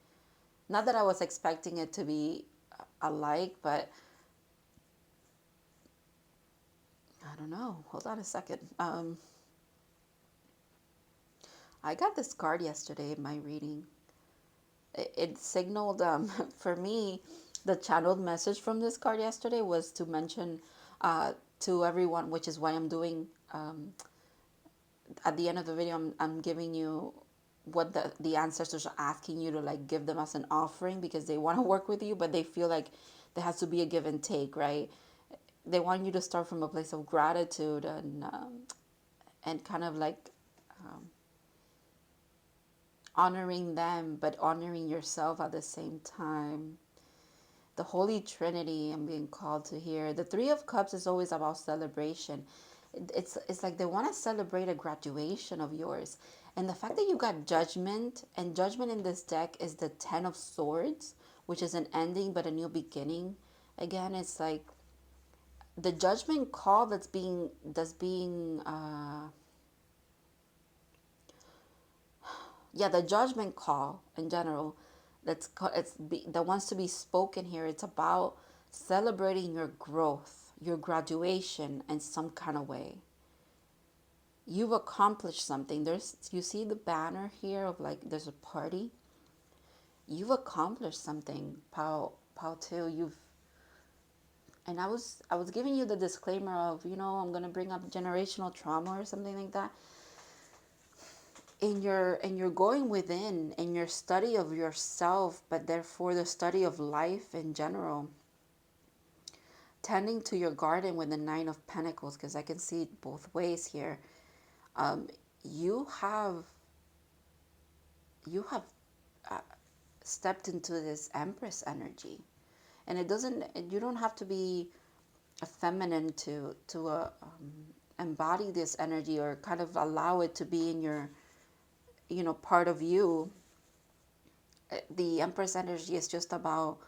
Not that I was expecting it to be alike, but I don't know. Hold on a second. I got this card yesterday in my reading. It signaled, for me, the channeled message from this card yesterday was to mention to everyone, which is why I'm doing, at the end of the video, I'm giving you what the ancestors are asking you to like give them as an offering, because they want to work with you, but they feel like there has to be a give and take, right? They want you to start from a place of gratitude and kind of like honoring them, but honoring yourself at the same time. The Holy Trinity, I'm being called to here. The Three of Cups is always about celebration. It's like they want to celebrate a graduation of yours. And the fact that you got Judgment, and Judgment in this deck is the Ten of Swords, which is an ending but a new beginning. Again, it's like the judgment call that's being the judgment call in general that wants to be spoken here. It's about celebrating your growth, your graduation in some kind of way. You've accomplished something. You see the banner here of like there's a party. You've accomplished something, Pao 2. And I was giving you the disclaimer of, I'm gonna bring up generational trauma or something like that. And you're going within in your study of yourself, but therefore the study of life in general, tending to your garden with the Nine of Pentacles, because I can see it both ways here. You have stepped into this Empress energy, and you don't have to be a feminine to embody this energy, or kind of allow it to be in your part of you. The Empress energy is just about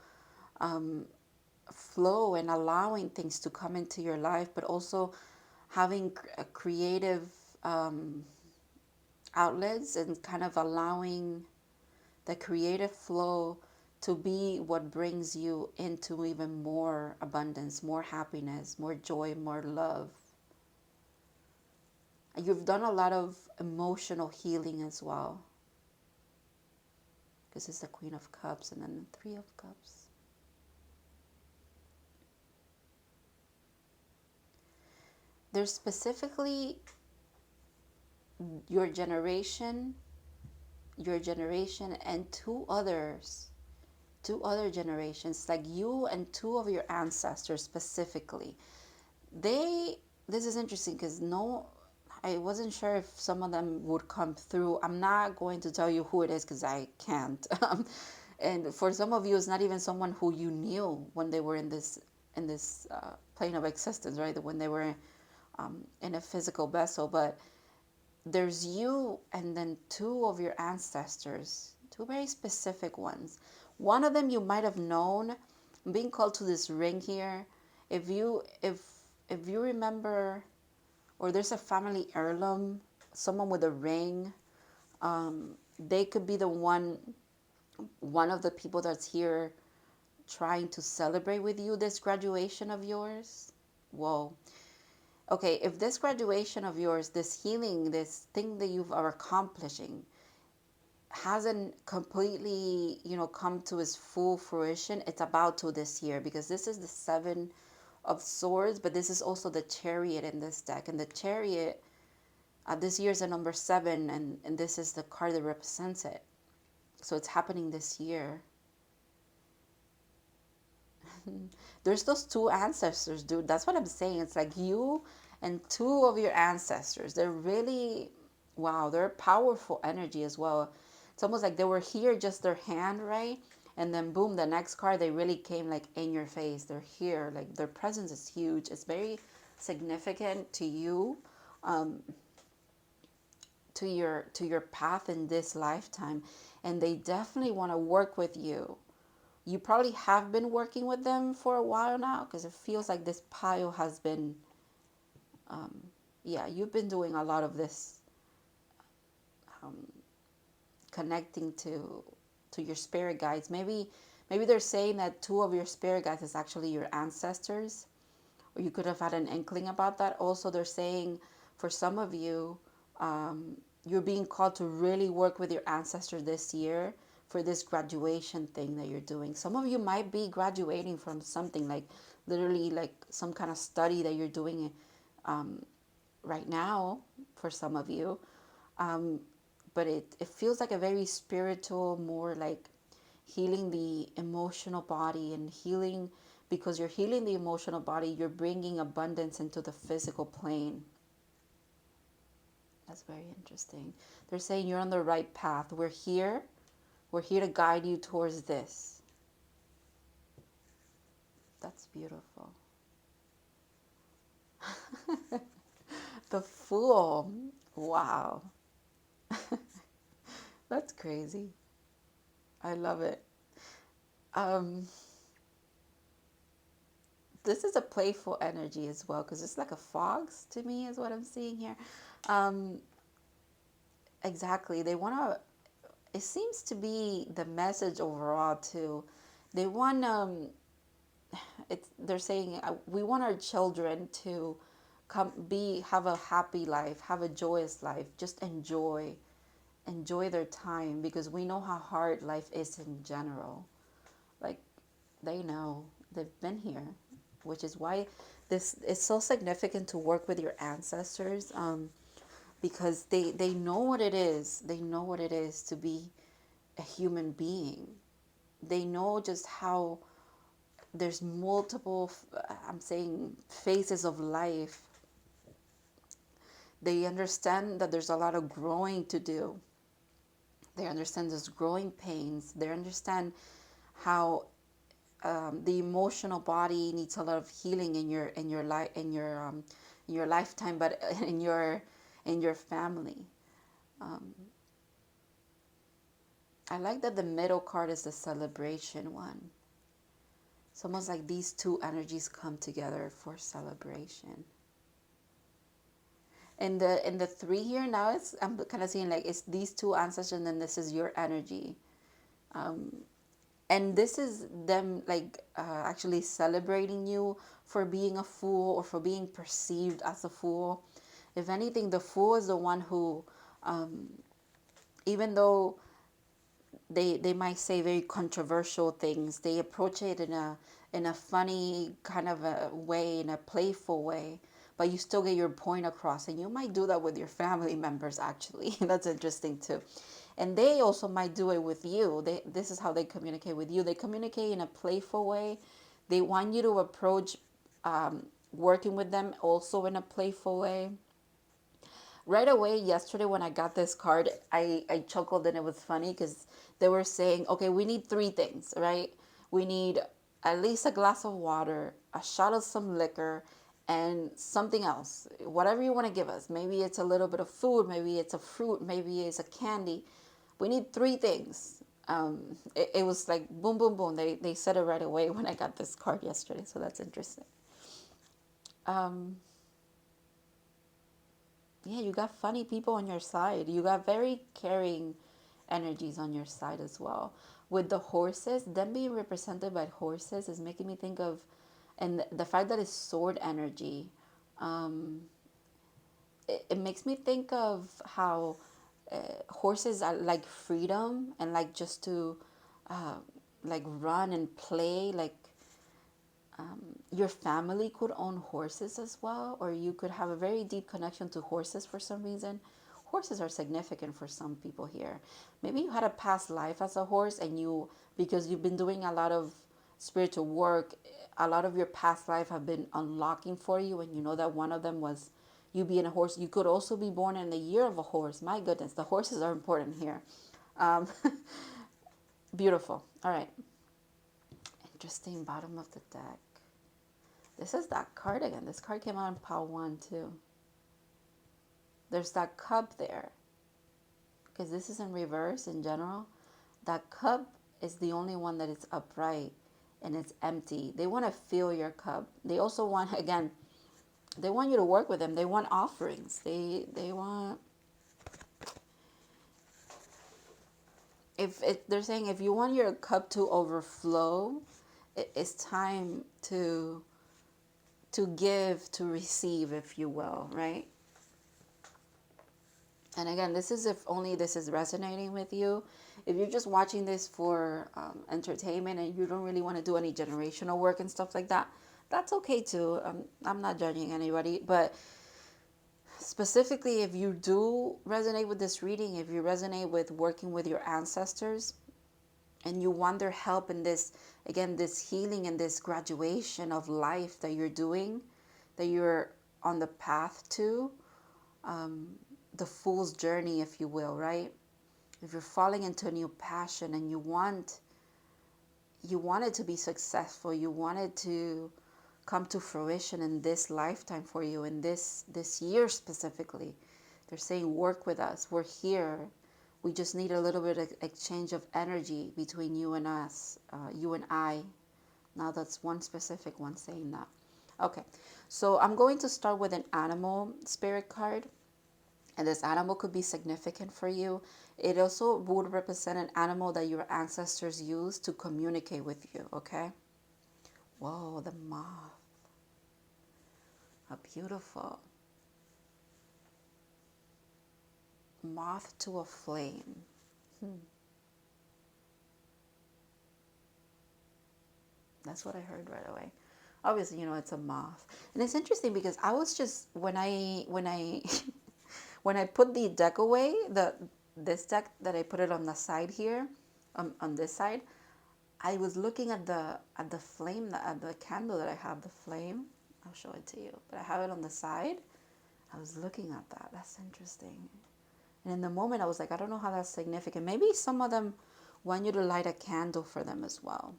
flow and allowing things to come into your life, but also having a creative outlets, and kind of allowing the creative flow to be what brings you into even more abundance, more happiness, more joy, more love. And you've done a lot of emotional healing as well, because it's the Queen of Cups and then the Three of Cups. There's specifically your generation, and two other generations, like you and two of your ancestors specifically. This is interesting because I wasn't sure if some of them would come through. I'm not going to tell you who it is because I can't. And for some of you, it's not even someone who you knew when they were in this plane of existence, right? When they were in a physical vessel. But there's you and then two of your ancestors, two very specific ones. One of them you might have known. I'm being called to this ring here. If you remember, or there's a family heirloom, someone with a ring, they could be the one of the people that's here trying to celebrate with you this graduation of yours. Whoa. Okay, if this graduation of yours, this healing, this thing that you are accomplishing hasn't completely, come to its full fruition, it's about to this year, because this is the Seven of Swords, but this is also the Chariot in this deck. And the Chariot, this year is the number 7, and this is the card that represents it. So it's happening this year. There's those two ancestors, dude. That's what I'm saying. It's like you and two of your ancestors. They're really, wow, they're powerful energy as well. It's almost like they were here, just their hand, right? And then boom, the next card, they really came like in your face. They're here. Like their presence is huge. It's very significant to you, to your path in this lifetime. And they definitely want to work with you. You probably have been working with them for a while now, because it feels like this pile has been, yeah, you've been doing a lot of this, connecting to your spirit guides. Maybe they're saying that two of your spirit guides is actually your ancestors, or you could have had an inkling about that. Also, they're saying for some of you, you're being called to really work with your ancestors this year for this graduation thing that you're doing. Some of you might be graduating from something, like literally like some kind of study that you're doing right now for some of you. But it feels like a very spiritual, more like healing the emotional body, and healing, because you're healing the emotional body, you're bringing abundance into the physical plane. That's very interesting. They're saying you're on the right path. We're here to guide you towards this. That's beautiful. The Fool. Wow. That's crazy. I love it. Um, this is a playful energy as well, because it's like a fox to me is what I'm seeing here. Um, exactly. They want to, it seems to be the message overall too. They want, they're saying we want our children to have a happy life, have a joyous life, just enjoy their time, because we know how hard life is in general. Like, they know, they've been here, which is why this is so significant to work with your ancestors, because they know what it is. They know what it is to be a human being. They know just how there's multiple, I'm saying, phases of life. They understand that there's a lot of growing to do. They understand there's growing pains. They understand how the emotional body needs a lot of healing in your lifetime, but in your family. I like that the middle card is the celebration one. It's almost like these two energies come together for celebration. In the 3 here now, I'm kind of seeing like it's these two ancestors, and then this is your energy. And this is them like actually celebrating you for being a fool, or for being perceived as a fool. If anything, the fool is the one who, even though they might say very controversial things, they approach it in a funny kind of a way, in a playful way, but you still get your point across. And you might do that with your family members, actually. That's interesting too. And they also might do it with you. This is how they communicate with you. They communicate in a playful way. They want you to approach working with them also in a playful way. Right away yesterday when I got this card, I chuckled, and it was funny because they were saying, okay, we need 3 things, right? We need at least a glass of water, a shot of some liquor, and something else. Whatever you want to give us. Maybe it's a little bit of food, maybe it's a fruit, maybe it's a candy. We need 3 things. It was like boom, boom, boom. They said it right away when I got this card yesterday, so that's interesting. Um, yeah, you got funny people on your side. You got very caring energies on your side as well. With the horses, them being represented by horses is making me think of, and the fact that it's sword energy. It makes me think of how horses are like freedom and like just to uh, like run and play. Like your family could own horses as well, or you could have a very deep connection to horses for some reason. Horses are significant for some people here. Maybe you had a past life as a horse, and you, because you've been doing a lot of spiritual work, a lot of your past life have been unlocking for you, and you know that one of them was you being a horse. You could also be born in the year of a horse. My goodness, the horses are important here. Um, Beautiful. All right. Interesting bottom of the deck. This is that card again. This card came out in pile 1 too. There's that cup there. Because this is in reverse in general. That cup is the only one that is upright and it's empty. They want to fill your cup. They also want, again, they want you to work with them. They want offerings. They want, if they're saying if you want your cup to overflow, it's time to give, to receive, if you will, right? And again, this is if only this is resonating with you. If you're just watching this for entertainment and you don't really want to do any generational work and stuff like that, that's okay too. I'm not judging anybody. But specifically, if you do resonate with this reading, if you resonate with working with your ancestors and you want their help in this, again, this healing and this graduation of life that you're doing, that you're on the path to, the fool's journey, if you will, right? If you're falling into a new passion and you want it to be successful, you want it to come to fruition in this lifetime for you, in this year specifically. They're saying, work with us. We're here. We just need a little bit of exchange of energy between you and us, you and I. Now that's one specific one saying that. Okay, so I'm going to start with an animal spirit card. And this animal could be significant for you. It also would represent an animal that your ancestors used to communicate with you, okay? Whoa, the moth. A beautiful moth to a flame. That's what I heard right away. Obviously, you know, it's a moth. And it's interesting because I was just, when I when I put the deck away, this deck that I put it on the side here, on this side, I was looking at the flame, at the candle that I have, the flame. I'll show it to you, but I have it on the side. I was looking at that. That's interesting. And in the moment, I was like, I don't know how that's significant. Maybe some of them want you to light a candle for them as well.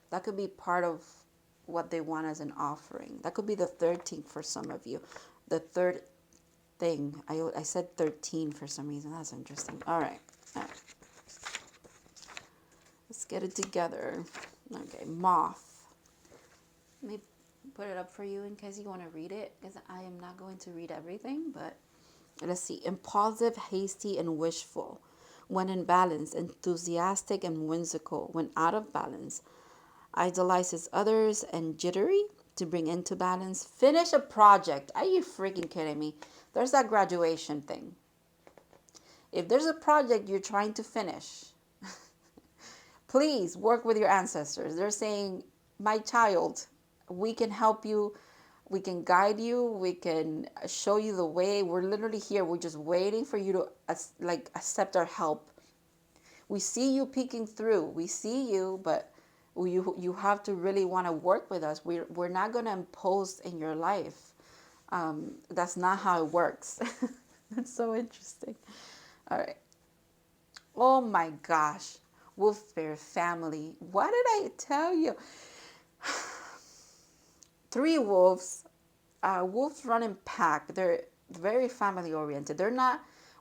That could be part of what they want as an offering. That could be the 13th for some of you. The third thing. I said 13 for some reason. That's interesting. All right. All right. Let's get it together. Okay, moth. Let me put it up for you in case you want to read it, because I am not going to read everything, but let's see. Impulsive, hasty, and wishful. When in balance, enthusiastic and whimsical. When out of balance, idolizes others and jittery to bring into balance. Finish a project. Are you freaking kidding me? There's that graduation thing. If there's a project you're trying to finish, please work with your ancestors. They're saying, my child, we can help you. We can guide you. We can show you the way. We're literally here. We're just waiting for you to accept our help. We see you peeking through. We see you, but you have to really want to work with us. We're not going to impose in your life. That's not how it works. That's so interesting. All right. Oh my gosh. Wolf Bear family. What did I tell you? 3 wolves. Wolves run in pack. They're very family oriented.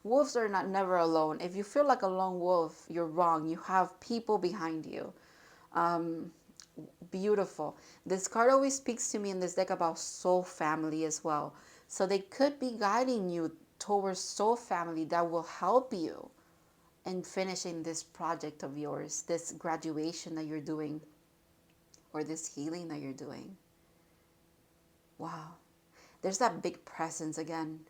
Wolves are not never alone. If you feel like a lone wolf, you're wrong. You have people behind you. Beautiful. This card always speaks to me in this deck about soul family as well. So they could be guiding you towards soul family that will help you in finishing this project of yours, this graduation that you're doing, or this healing that you're doing. Wow. There's that big presence again.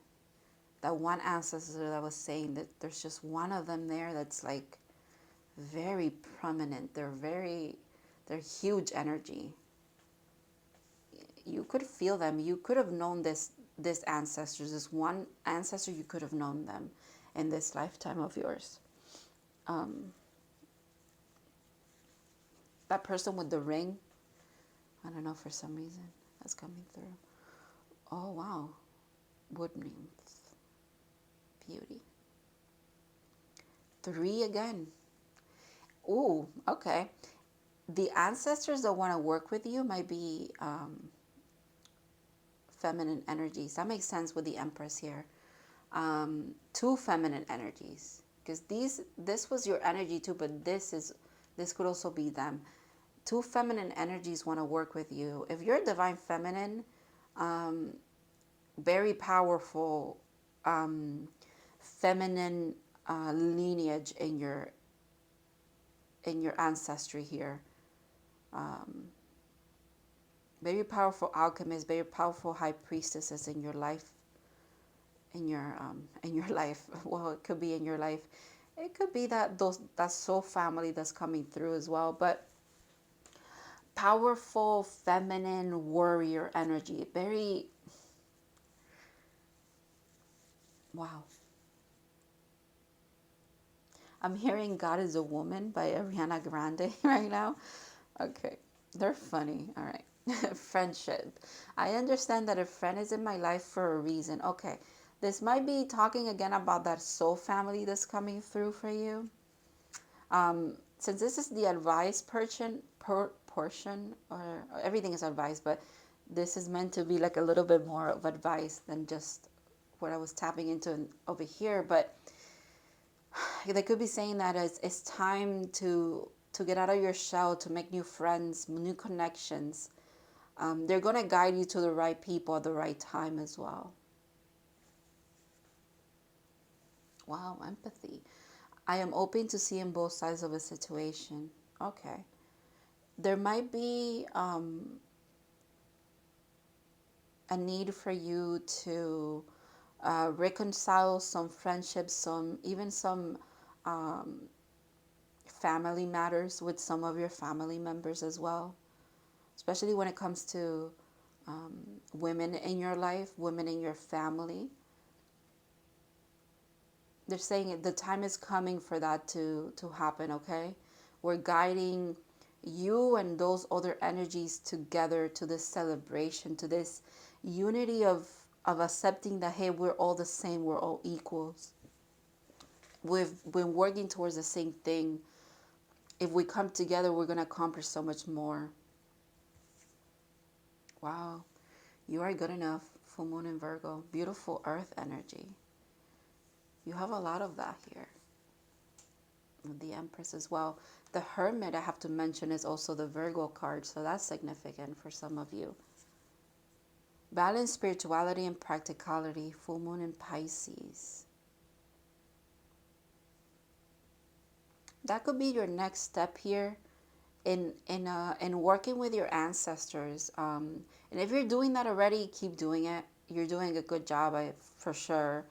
That one ancestor that was saying that there's just one of them there that's like very prominent. They're huge energy. You could feel them. You could have known this ancestors. This one ancestor, you could have known them in this lifetime of yours. That person with the ring, I don't know, for some reason that's coming through. Oh wow, wood nymphs, beauty. 3 again. Ooh, okay. The ancestors that want to work with you might be feminine energies. That makes sense with the Empress here. 2 feminine energies, because this was your energy too, but this could also be them. 2 feminine energies want to work with you. If you're divine feminine, very powerful feminine lineage in your ancestry here. Very powerful alchemists, very powerful high priestesses in your life. In your life, well, it could be in your life. It could be that soul family that's coming through as well. But powerful feminine warrior energy. Very, wow. I'm hearing God is a Woman by Ariana Grande right now. Okay, they're funny. All right. Friendship. I understand that a friend is in my life for a reason. Okay, this might be talking again about that soul family that's coming through for you. Since this is the advice portion, or everything is advice, but this is meant to be like a little bit more of advice than just what I was tapping into over here. But they could be saying that it's time to get out of your shell, to make new friends, new connections. They're going to guide you to the right people at the right time as well. Wow, empathy. I am open to seeing both sides of a situation. Okay. There might be a need for you to reconcile some friendships, even some family matters with some of your family members as well, especially when it comes to women in your life, women in your family. They're saying the time is coming for that to happen, okay? We're guiding you and those other energies together to this celebration, to this unity of accepting that, hey, we're all the same, we're all equals. We've been working towards the same thing. If we come together, we're going to accomplish so much more. Wow, you are good enough. Full moon in Virgo. Beautiful earth energy. You have a lot of that here. With the Empress as well. The Hermit, I have to mention, is also the Virgo card, so that's significant for some of you. Balance, spirituality, and practicality. Full moon in Pisces. That could be your next step here in working with your ancestors. And if you're doing that already, keep doing it. You're doing a good job, for sure,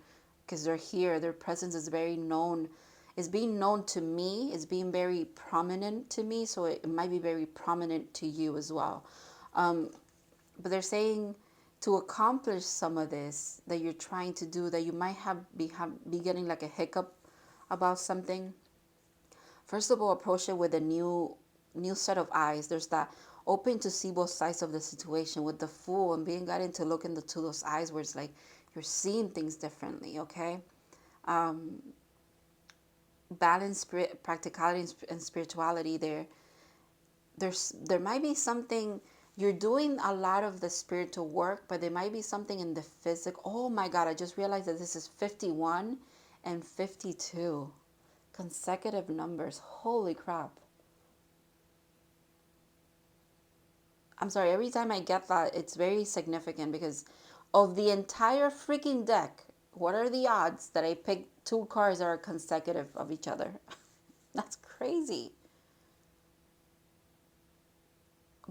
because they're here. Their presence is very known. It's being known to me. It's being very prominent to me, so it might be very prominent to you as well. But they're saying to accomplish some of this that you're trying to do, that you might be getting like a hiccup about something. First of all, approach it with a new set of eyes. There's that open to see both sides of the situation with the Fool and being guided to look into those eyes where it's like you're seeing things differently, okay? Balance, practicality, and spirituality. There might be something, you're doing a lot of the spiritual work, but there might be something in the physical. Oh my God, I just realized that this is 51 and 52. Consecutive numbers. Holy crap. I'm sorry, every time I get that, it's very significant because of the entire freaking deck, what are the odds that I pick 2 cards that are consecutive of each other? That's crazy.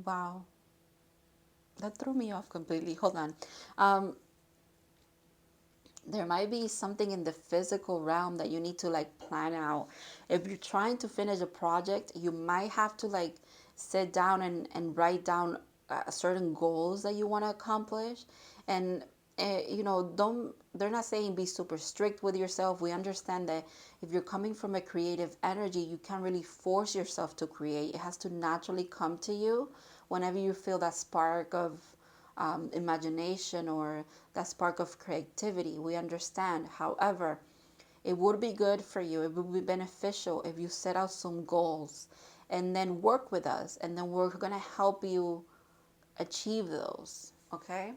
Wow. That threw me off completely. Hold on. Um, there might be something in the physical realm that you need to like plan out. If you're trying to finish a project, you might have to like sit down and write down certain goals that you want to accomplish. And you know, don't, they're not saying be super strict with yourself. We understand that if you're coming from a creative energy, you can't really force yourself to create. It has to naturally come to you whenever you feel that spark of imagination or that spark of creativity. We understand. However, it would be good for you, it would be beneficial if you set out some goals and then work with us, and then we're going to help you achieve those. Okay?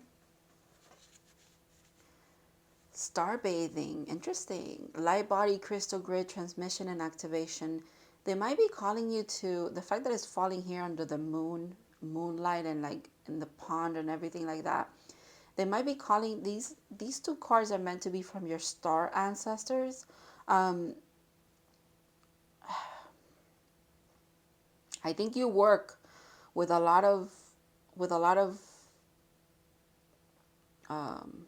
Star bathing, interesting. Light body crystal grid transmission and activation. They might be calling you to the fact that it's falling here under the moonlight, and like in the pond and everything like that. They might be calling these two cards are meant to be from your star ancestors. Um, I think you work with a lot of with a lot of um,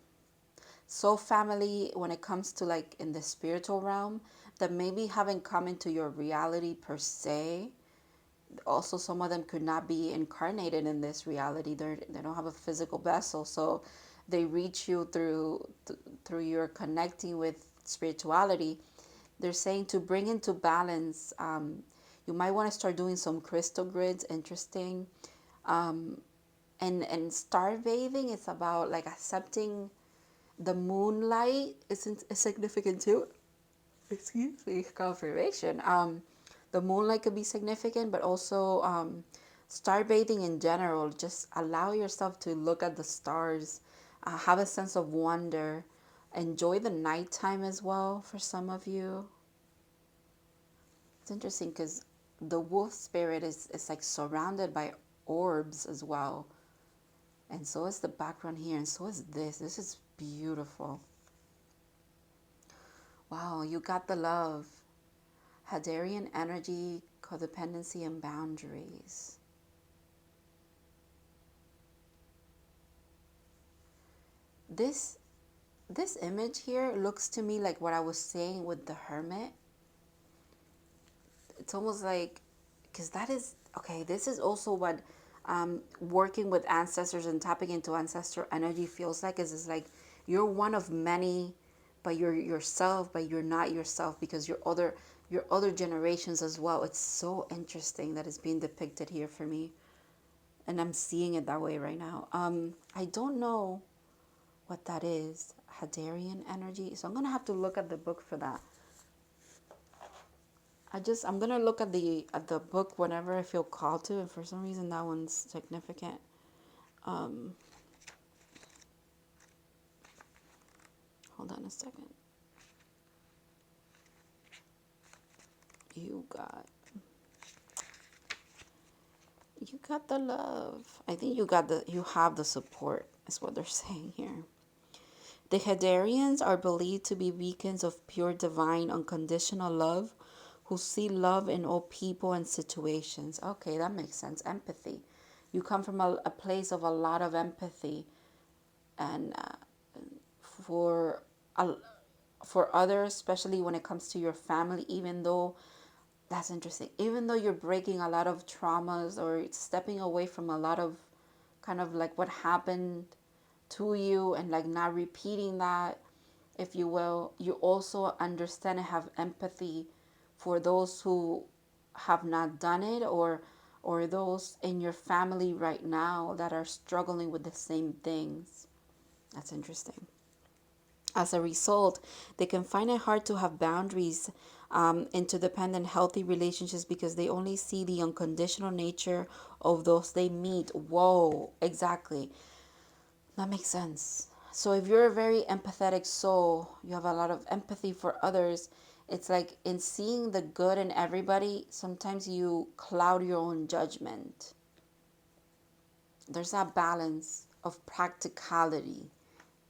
soul family when it comes to like in the spiritual realm that maybe haven't come into your reality per se. Also, some of them could not be incarnated in this reality. They don't have a physical vessel, so they reach you through your connecting with spirituality. They're saying to bring into balance. You might want to start doing some crystal grids. Interesting. Um, and star bathing is about like accepting the moonlight is significant too. Excuse me, confirmation. The moonlight could be significant, but also star bathing in general. Just allow yourself to look at the stars, have a sense of wonder, enjoy the nighttime as well. For some of you, it's interesting because the wolf spirit is like surrounded by orbs as well, and so is the background here, and so is this. This is beautiful. Wow, you got the love. Hadarian energy, codependency, and boundaries. This this image here looks to me like what I was saying with the hermit. It's almost like, because that is okay. This is also what working with ancestors and tapping into ancestor energy feels like. Is like you're one of many, but you're yourself, but you're not yourself because you're other generations as well. It's so interesting that it's being depicted here for me, and I'm seeing it that way right now. I don't know what that is. Hadarian energy. So I'm gonna have to look at the book for that. I'm gonna look at the book whenever I feel called to, and for some reason that one's significant. Um, Hold on a second. You got you got the love. I think you have the support. Is what they're saying here. The Hadarians are believed to be beacons of pure divine unconditional love who see love in all people and situations. Okay, that makes sense. Empathy. You come from a place of a lot of empathy, and for a, for others, especially when it comes to your family, even though that's interesting, even though you're breaking a lot of traumas or stepping away from a lot of kind of like what happened to you and like not repeating that, if you will, you also understand and have empathy for those who have not done it, or those in your family right now that are struggling with the same things. That's interesting. As a result, they can find it hard to have boundaries, interdependent, healthy relationships because they only see the unconditional nature of those they meet. Whoa, exactly. That makes sense. So if you're a very empathetic soul, you have a lot of empathy for others. It's like in seeing the good in everybody, sometimes you cloud your own judgment. There's that balance of practicality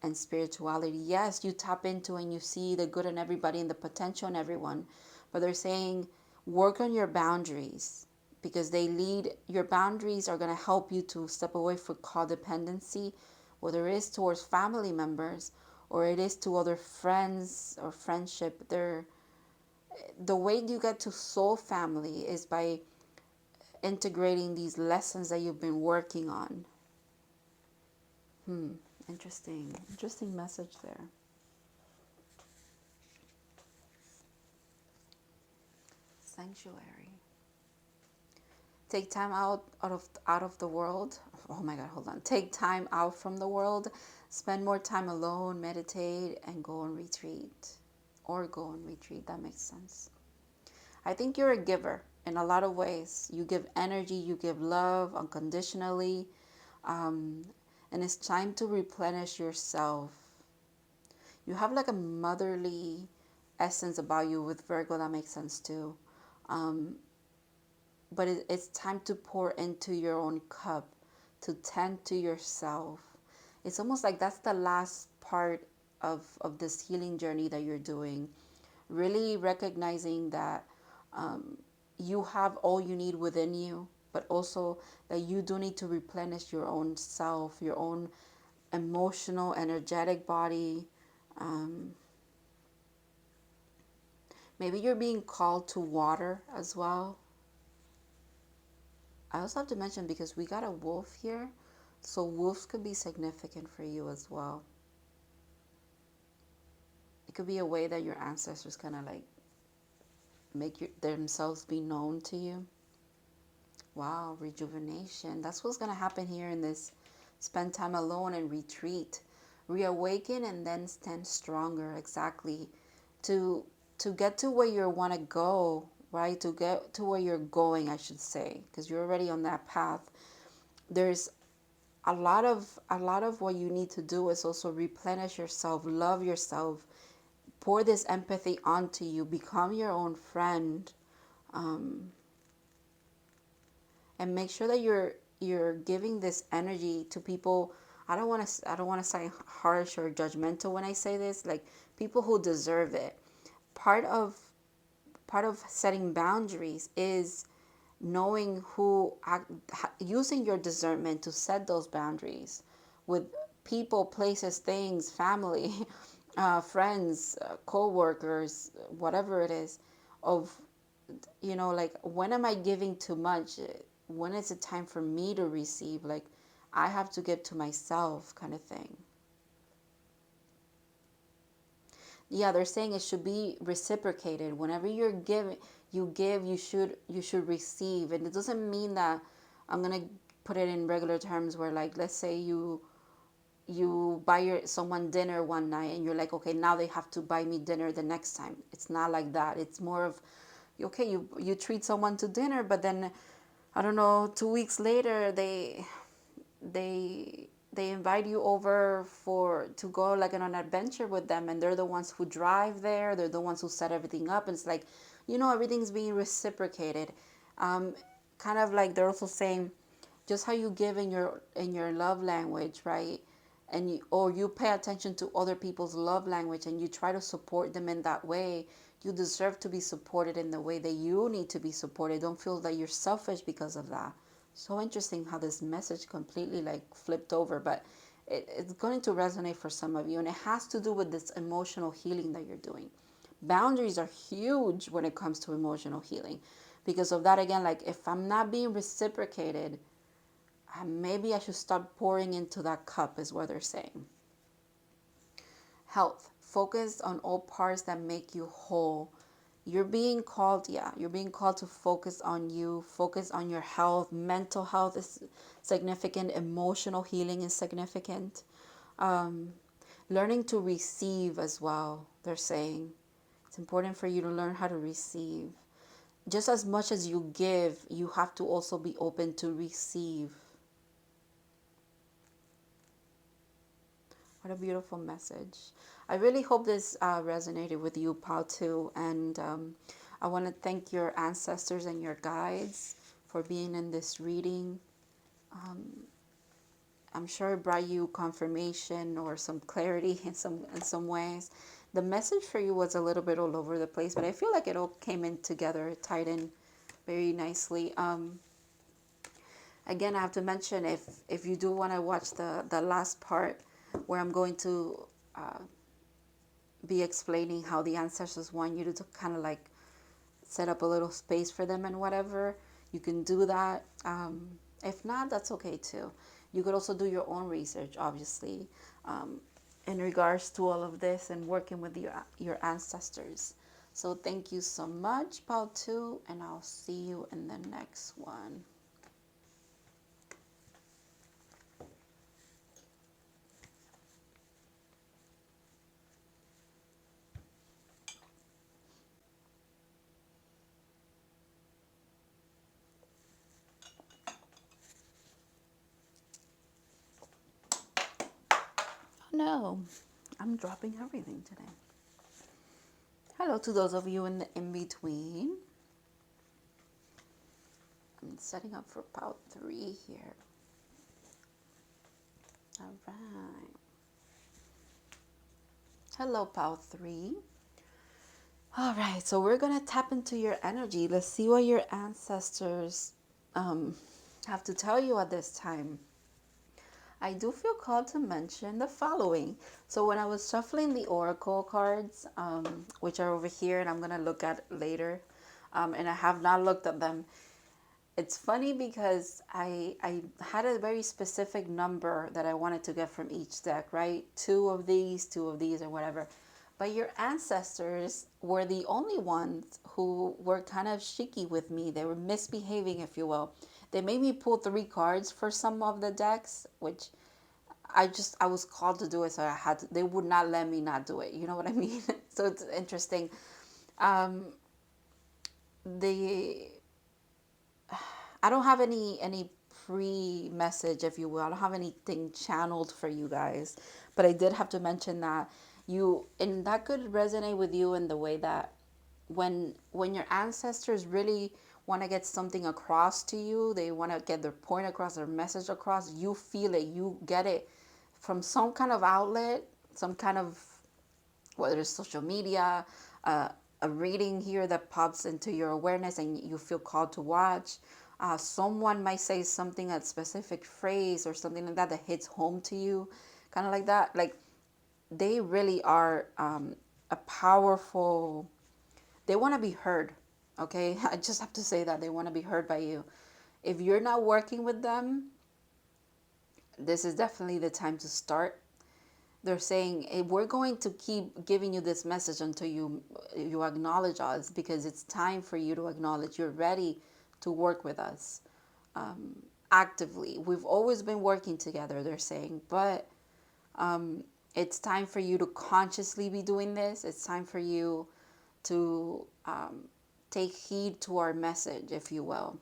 and spirituality. Yes, you tap into and you see the good in everybody and the potential in everyone, but they're saying work on your boundaries because your boundaries are going to help you to step away from codependency, whether it is towards family members or it is to other friends or friendship. The way you get to soul family is by integrating these lessons that you've been working on. Interesting message there. Sanctuary. Take time out of the world. Oh my God, hold on. Take time out from the world. Spend more time alone, meditate, and go on retreat. Or go on retreat. That makes sense. I think you're a giver in a lot of ways. You give energy, you give love unconditionally. Um, and it's time to replenish yourself. You have like a motherly essence about you with Virgo. That makes sense too. Um, but it's time to pour into your own cup, to tend to yourself. It's almost like that's the last part of this healing journey that you're doing. Really recognizing that you have all you need within you, but also that you do need to replenish your own self, your own emotional, energetic body. Um, Maybe you're being called to water as well. I also have to mention, because we got a wolf here, so wolves could be significant for you as well. It could be a way that your ancestors kind of like make themselves be known to you. Wow, rejuvenation. That's what's going to happen here in this spend time alone and retreat. Reawaken and then stand stronger. Exactly. To to get to where you want to go, right? To get to where you're going, I should say, because you're already on that path. There's a lot of what you need to do is also replenish yourself, love yourself, pour this empathy onto you, become your own friend, um, and make sure that you're giving this energy to people. I don't want to say harsh or judgmental when I say this, like people who deserve it. Part of part of setting boundaries is knowing using your discernment to set those boundaries with people, places, things, family, friends, co-workers, whatever it is, of, like, when am I giving too much? When is it time for me to receive? Like, I have to give to myself, kind of thing. Yeah, they're saying it should be reciprocated. Whenever you're giving, you give, you should receive. And it doesn't mean that, I'm gonna put it in regular terms, where, like, let's say you buy someone dinner one night and you're like, okay, now they have to buy me dinner the next time. It's not like that. It's more of, okay, you treat someone to dinner, but then, I don't know, 2 weeks later they invite you over to go like on an adventure with them, and they're the ones who drive there, they're the ones who set everything up, and it's like, everything's being reciprocated. um, Kind of like they're also saying, just how you give in your love language, right? And you pay attention to other people's love language and you try to support them in that way. You deserve to be supported in the way that you need to be supported. Don't feel that you're selfish because of that. So interesting how this message completely like flipped over, but it's going to resonate for some of you, and it has to do with this emotional healing that you're doing. Boundaries are huge when it comes to emotional healing. Because of that, again, like, if I'm not being reciprocated, maybe I should start pouring into that cup, is what they're saying. Health. Focus on all parts that make you whole. You're being called to focus on you, focus on your health. Mental health is significant, emotional healing is significant. Um, Learning to receive as well, they're saying. It's important for you to learn how to receive. Just as much as you give, you have to also be open to receive. What a beautiful message. I really hope this resonated with you, Pal, too. And I want to thank your ancestors and your guides for being in this reading. I'm sure it brought you confirmation or some clarity in some ways. The message for you was a little bit all over the place, but I feel like it all came in together, it tied in very nicely. Again, I have to mention, if you do want to watch the last part where I'm going to be explaining how the ancestors want you to kind of like set up a little space for them and whatever, you can do that. If not, that's okay too. You could also do your own research, obviously, in regards to all of this and working with your ancestors. So thank you so much, Pao 2, and I'll see you in the next one. Oh no, I'm dropping everything today. Hello to those of you in the in-between. I'm setting up for Pao 3 here. All right. Hello, Pao 3. All right, so we're going to tap into your energy. Let's see what your ancestors have to tell you at this time. I do feel called to mention the following. So when I was shuffling the oracle cards, which are over here and I'm going to look at later, and I have not looked at them, it's funny because I had a very specific number that I wanted to get from each deck, right? Two of these, or whatever. But your ancestors were the only ones who were kind of shaky with me. They were misbehaving, if you will. They made me pull 3 cards for some of the decks, which I was called to do it, so I had to, they would not let me not do it. You know what I mean? So it's interesting. The I don't have any pre-message, if you will. I don't have anything channeled for you guys, but I did have to mention that and that could resonate with you in the way that when your ancestors really want to get something across to you, they want to get their point across, their message across, you feel it, you get it from some kind of outlet, some kind of, whether it's social media, a reading here that pops into your awareness and you feel called to watch. Someone might say something, a specific phrase or something like that hits home to you, kind of like that. Like, they really are a powerful, they want to be heard, okay? I just have to say that they want to be heard by you. If you're not working with them, this is definitely the time to start. They're saying, hey, we're going to keep giving you this message until you acknowledge us, because it's time for you to acknowledge you're ready to work with us actively. We've always been working together, they're saying, but it's time for you to consciously be doing this. It's time for you to take heed to our message, if you will.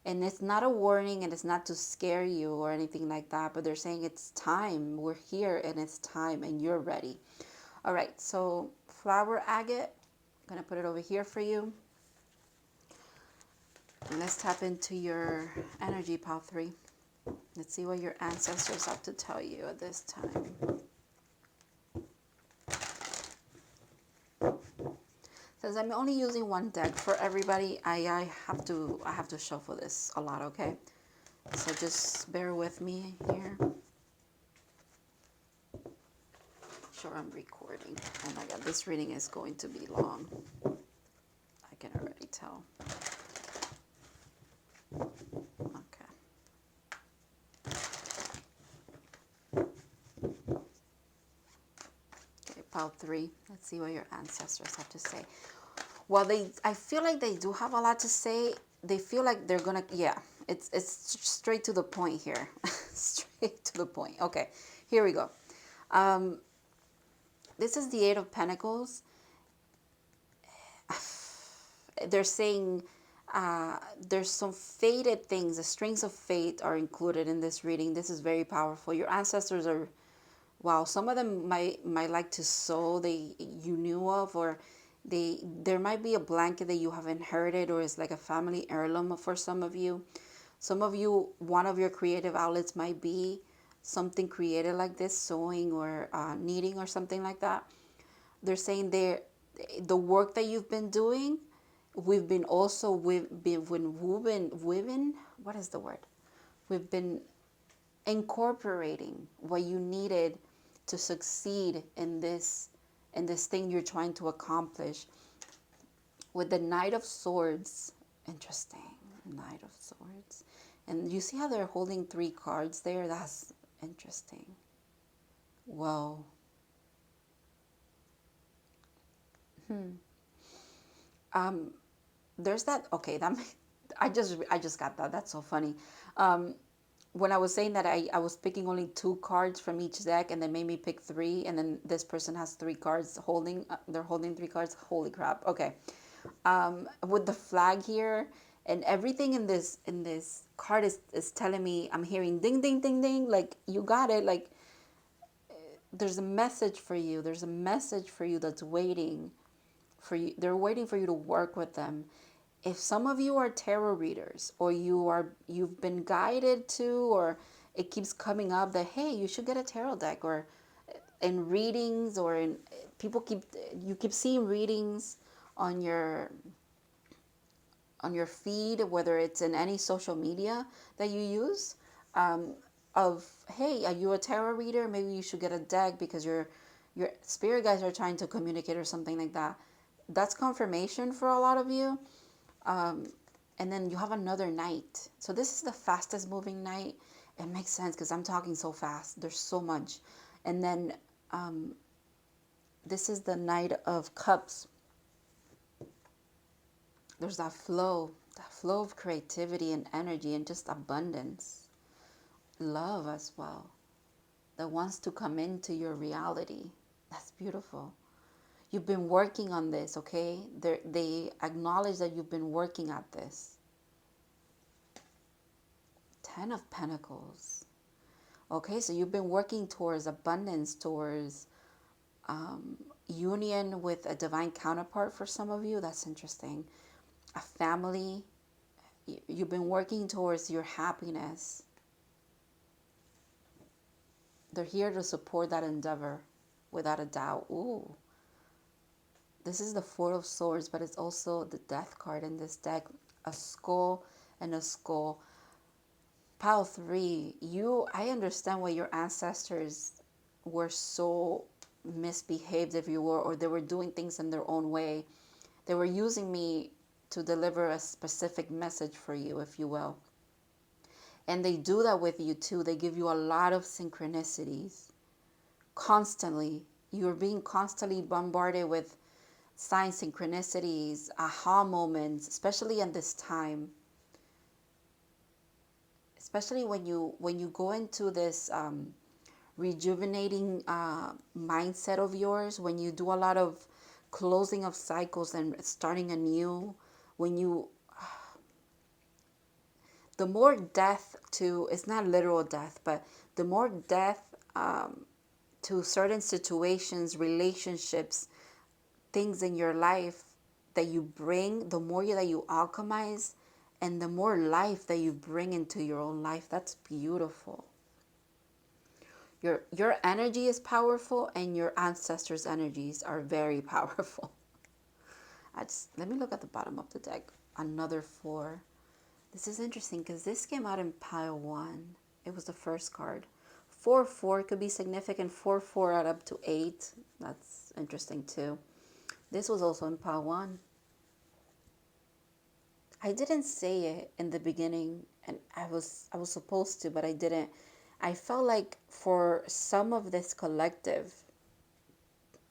And it's not a warning, and it's not to scare you or anything like that, but they're saying it's time. We're here and it's time and you're ready. All right, so flower agate, I'm going to put it over here for you. And let's tap into your energy, Pal 3. Let's see what your ancestors have to tell you at this time. Since I'm only using one deck for everybody, I have to shuffle this a lot, okay? So just bear with me here. Sure, I'm recording. Oh my God, this reading is going to be long. I can already tell. Okay. Okay, Pile 3. Let's see what your ancestors have to say. Well, I feel like they do have a lot to say. They feel like they're gonna, yeah, it's straight to the point here. Straight to the point. Okay, here we go. This is the 8 of Pentacles. They're saying there's some fated things. The strings of fate are included in this reading. This is very powerful. Your ancestors are, wow, some of them might like to sew you knew of, or there might be a blanket that you have inherited, or it's like a family heirloom for some of you. Some of you, one of your creative outlets might be something created like this, sewing or knitting or something like that. They're saying the work that you've been doing we've been also, we've been, what is the word? We've been incorporating what you needed to succeed in this thing you're trying to accomplish. With the Knight of Swords, interesting, Knight of Swords. And you see how they're holding 3 cards there? That's interesting. Whoa. There's that, okay, that I just got that. That's so funny. When I was saying that I was picking only 2 cards from each deck, and they made me pick 3, and then this person has 3 cards holding, they're holding 3 cards. Holy crap. Okay. With the flag here, and everything in this card is telling me, I'm hearing ding ding ding ding, like you got it, like there's a message for you. There's a message for you that's waiting for you. They're waiting for you to work with them. If some of you are tarot readers, or you've been guided to, or it keeps coming up that, hey, you should get a tarot deck, or in readings, or in people keep you keep seeing readings on your feed, whether it's in any social media that you use, of, hey, are you a tarot reader? Maybe you should get a deck because your spirit guides are trying to communicate, or something like that. That's confirmation for a lot of you. And then you have another knight. So this is the fastest moving knight. It makes sense because I'm talking so fast. There's so much. And then this is the Knight of Cups. There's that flow of creativity and energy and just abundance. Love as well, that wants to come into your reality. That's beautiful. You've been working on this, okay? They acknowledge that you've been working at this. 10 of Pentacles. Okay, so you've been working towards abundance, towards union with a divine counterpart for some of you. That's interesting. A family. You've been working towards your happiness. They're here to support that endeavor, without a doubt. Ooh. This is the Four of Swords, but it's also the Death card in this deck. A skull and a skull. Pile 3. I understand why your ancestors were so misbehaved, if you were, or they were doing things in their own way. They were using me to deliver a specific message for you, if you will. And they do that with you too. They give you a lot of synchronicities. Constantly. You're being constantly bombarded with signs, synchronicities, aha moments, especially in this time. Especially when you go into this rejuvenating mindset of yours, when you do a lot of closing of cycles and starting anew, the more death to, it's not literal death, but the more death to certain situations, relationships, things in your life that you bring, the more that you alchemize, and the more life that you bring into your own life. That's beautiful. Your energy is powerful, and your ancestors' energies are very powerful. Let me look at the bottom of the deck. Another 4. This is interesting because this came out in pile 1. It was the first card. 4-4 could be significant. 4-4 add up to 8. That's interesting too. This was also in pile 1. I didn't say it in the beginning, and I was supposed to, but I didn't. I felt like for some of this collective,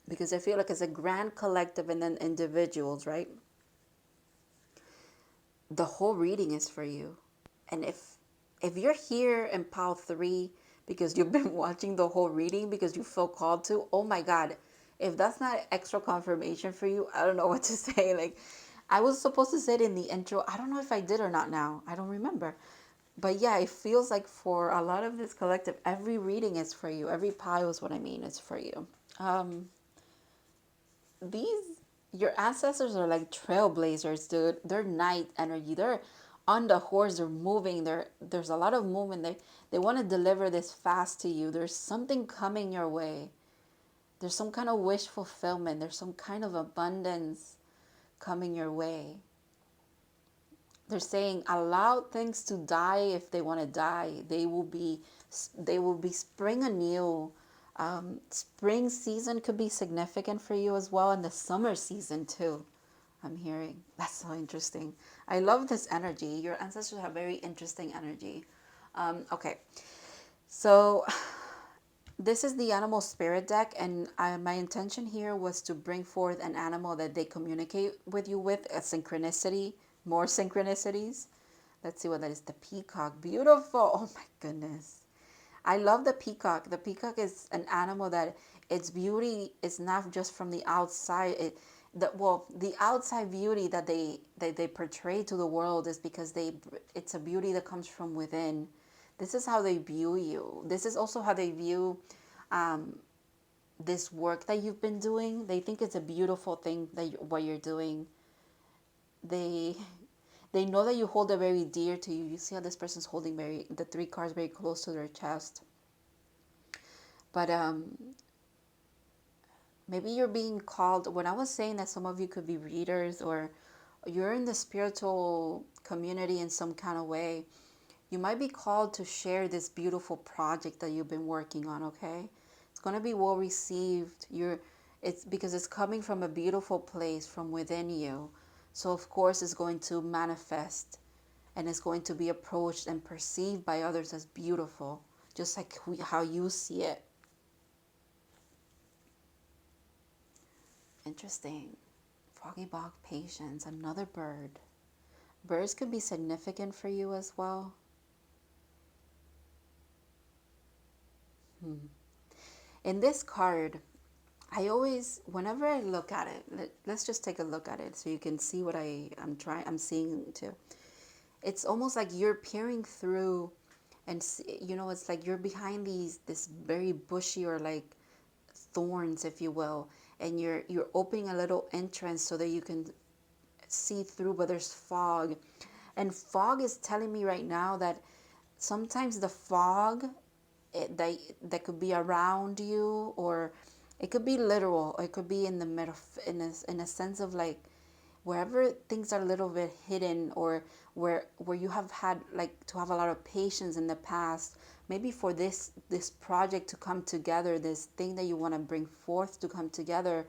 because I feel like it's a grand collective and then individuals, right? The whole reading is for you. And if you're here in pile 3 because you've been watching the whole reading because you feel called to, oh my God, if that's not extra confirmation for you, I don't know what to say. Like, I was supposed to say it in the intro. I don't know if I did or not now. I don't remember. But yeah, it feels like for a lot of this collective, every reading is for you. Every pile is what I mean, is for you. Your ancestors are like trailblazers, dude. They're night energy. They're on the horse. They're moving. There's a lot of movement. They want to deliver this fast to you. There's something coming your way. There's some kind of wish fulfillment. There's some kind of abundance coming your way. They're saying allow things to die if they want to die. They will be spring anew. Spring season could be significant for you as well, and the summer season too. I'm hearing that's so interesting. I love this energy. Your ancestors have very interesting energy. Okay, so this is the animal spirit deck, and my intention here was to bring forth an animal that they communicate with you with, a synchronicity, more synchronicities. Let's see what that is. The peacock. Beautiful. Oh my goodness. I love the peacock. The peacock is an animal that its beauty is not just from the outside. The outside beauty that they portray to the world is because it's a beauty that comes from within. This is how they view you. This is also how they view this work that you've been doing. They think it's a beautiful thing what you're doing. They they know that you hold it very dear to you. You see how this person's holding the three cards very close to their chest. But maybe you're being called. When I was saying that some of you could be readers, or you're in the spiritual community in some kind of way, you might be called to share this beautiful project that you've been working on. Okay, it's going to be well received. It's because it's coming from a beautiful place from within you. So of course it's going to manifest, and it's going to be approached and perceived by others as beautiful, just like how you see it. Interesting. Froggy Bog Patience, another bird. Birds could be significant for you as well. In this card, I always, whenever I look at it, let's just take a look at it so you can see what I'm seeing too. It's almost like you're peering through, and it's like you're behind this very bushy, or like thorns, if you will, and you're opening a little entrance so that you can see through, but there's fog. And fog is telling me right now that sometimes the fog that could be around you, or it could be literal, or it could be in the in a sense of like wherever things are a little bit hidden, or where you have had like to have a lot of patience in the past, maybe for this project to come together, this thing that you want to bring forth to come together.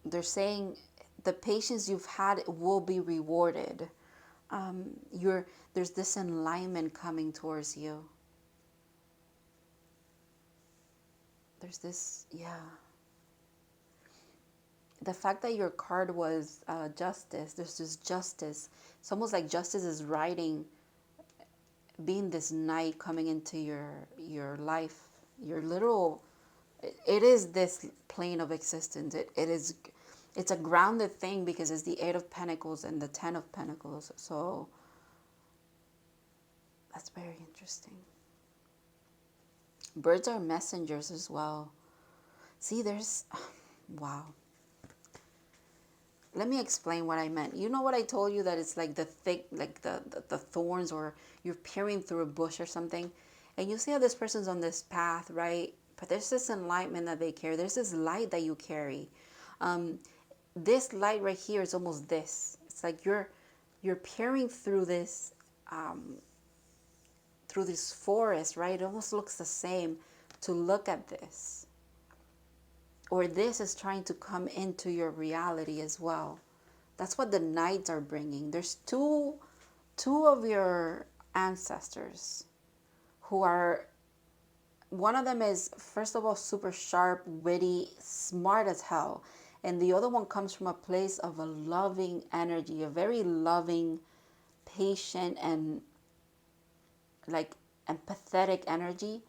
They're saying the patience you've had will be rewarded. There's this enlightenment coming towards you. There's this, yeah. The fact that your card was justice, there's this justice. It's almost like justice is riding, being this knight coming into your life, your literal. It is this plane of existence. It's a grounded thing because it's the Eight of Pentacles and the Ten of Pentacles. So that's very interesting. Birds are messengers as well. See, wow. Let me explain what I meant. You know what I told you, that it's like the thick, like the thorns, or you're peering through a bush or something. And you see how this person's on this path, right? But there's this enlightenment that they carry. There's this light that you carry. This light right here is almost this. It's like you're peering through this forest, right? It almost looks the same to look at this. Or this is trying to come into your reality as well. That's what the knights are bringing. There's two of your ancestors who are, one of them is, first of all, super sharp, witty, smart as hell. And the other one comes from a place of a loving energy, a very loving, patient, and like empathetic energy.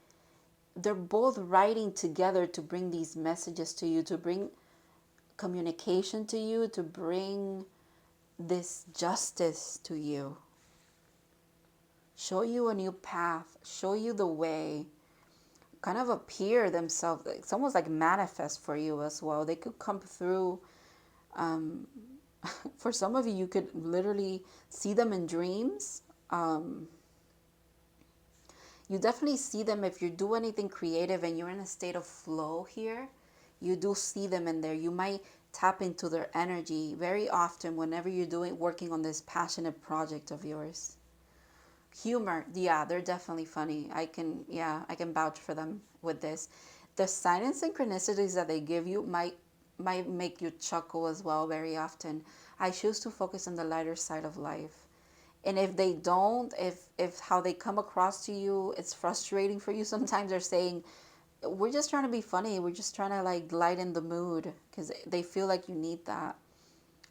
They're both writing together to bring these messages to you, to bring communication to you, to bring this justice to you. Show you a new path, show you the way, kind of appear themselves. It's almost like manifest for you as well. They could come through. For some of you, you could literally see them in dreams. You definitely see them if you do anything creative and you're in a state of flow here. You do see them in there. You might tap into their energy very often whenever you're working on this passionate project of yours. Humor, yeah, they're definitely funny. I can vouch for them with this. The sign and synchronicities that they give you might make you chuckle as well very often. I choose to focus on the lighter side of life. And if they don't, if how they come across to you, it's frustrating for you, sometimes they're saying, we're just trying to be funny, we're just trying to like lighten the mood, because they feel like you need that.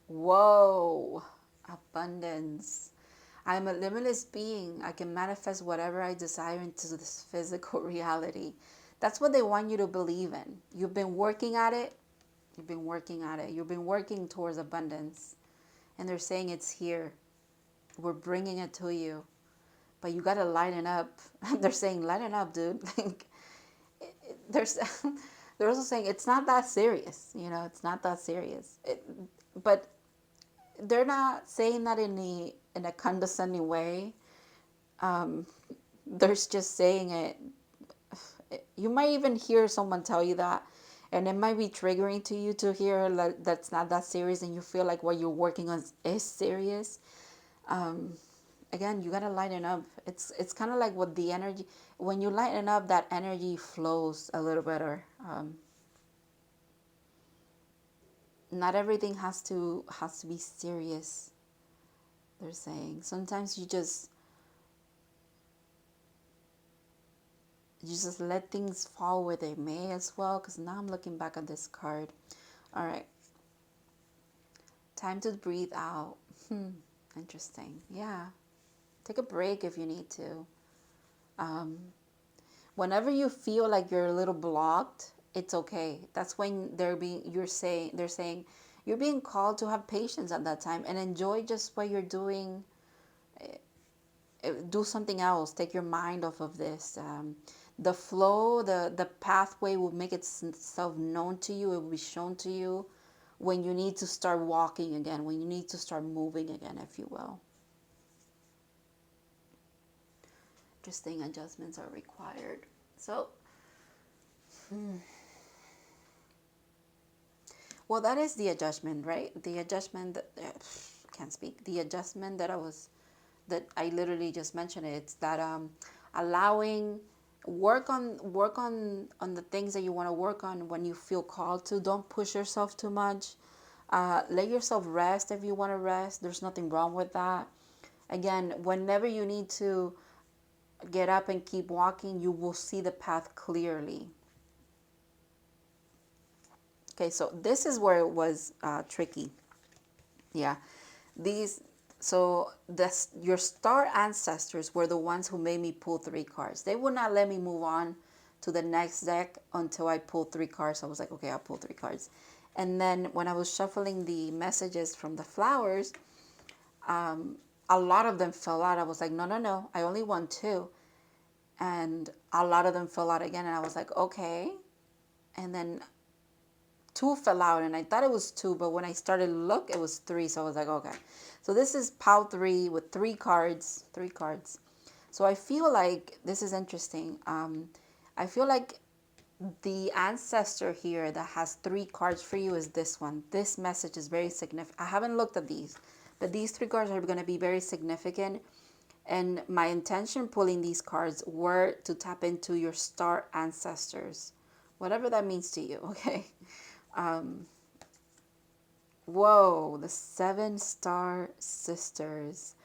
Whoa, abundance. I'm a limitless being. I can manifest whatever I desire into this physical reality. That's what they want you to believe in. You've been working at it. You've been working at it. You've been working towards abundance. And they're saying it's here. We're bringing it to you. But you got to lighten up. They're saying, lighten up, dude. Like, there's, they're also saying it's not that serious. You know, it's not that serious. But they're not saying that in a condescending way. They're just saying it. You might even hear someone tell you that, and it might be triggering to you to hear like that's not that serious, and you feel like what you're working on is serious. Again, you gotta lighten up. It's kind of like what the energy, when you lighten up, that energy flows a little better. Not everything has to be serious. They're saying sometimes you just let things fall where they may as well, because now I'm looking back at this card. All right, time to breathe out. Interesting. Yeah, take a break if you need to. Whenever you feel like you're a little blocked, it's okay. That's when they're saying you're being called to have patience at that time and enjoy just what you're doing. Do something else. Take your mind off of this. The flow, the pathway will make itself known to you. It will be shown to you when you need to start walking again, when you need to start moving again, if you will. Interesting, adjustments are required. So, well, that is the adjustment, right? The adjustment that can't speak. The adjustment that I literally just mentioned. It's that allowing work on the things that you want to work on when you feel called to. Don't push yourself too much. Let yourself rest if you want to rest. There's nothing wrong with that. Again, whenever you need to get up and keep walking, you will see the path clearly. Okay, so this is where it was tricky. Yeah, these. So your star ancestors were the ones who made me pull 3 cards. They would not let me move on to the next deck until I pulled 3 cards. I was like, okay, I'll pull 3 cards. And then when I was shuffling the messages from the flowers, a lot of them fell out. I was like, no, no, no, I only want 2. And a lot of them fell out again. And I was like, okay. And then 2 fell out, and I thought it was 2, but when I started to look, it was 3. So I was like, okay. So this is pile 3 with 3 cards, 3 cards. So I feel like this is interesting. I feel like the ancestor here that has 3 cards for you is this one. This message is very significant. I haven't looked at these, but these 3 cards are going to be very significant. And my intention pulling these cards were to tap into your star ancestors, whatever that means to you, okay? Whoa, the 7-star sisters.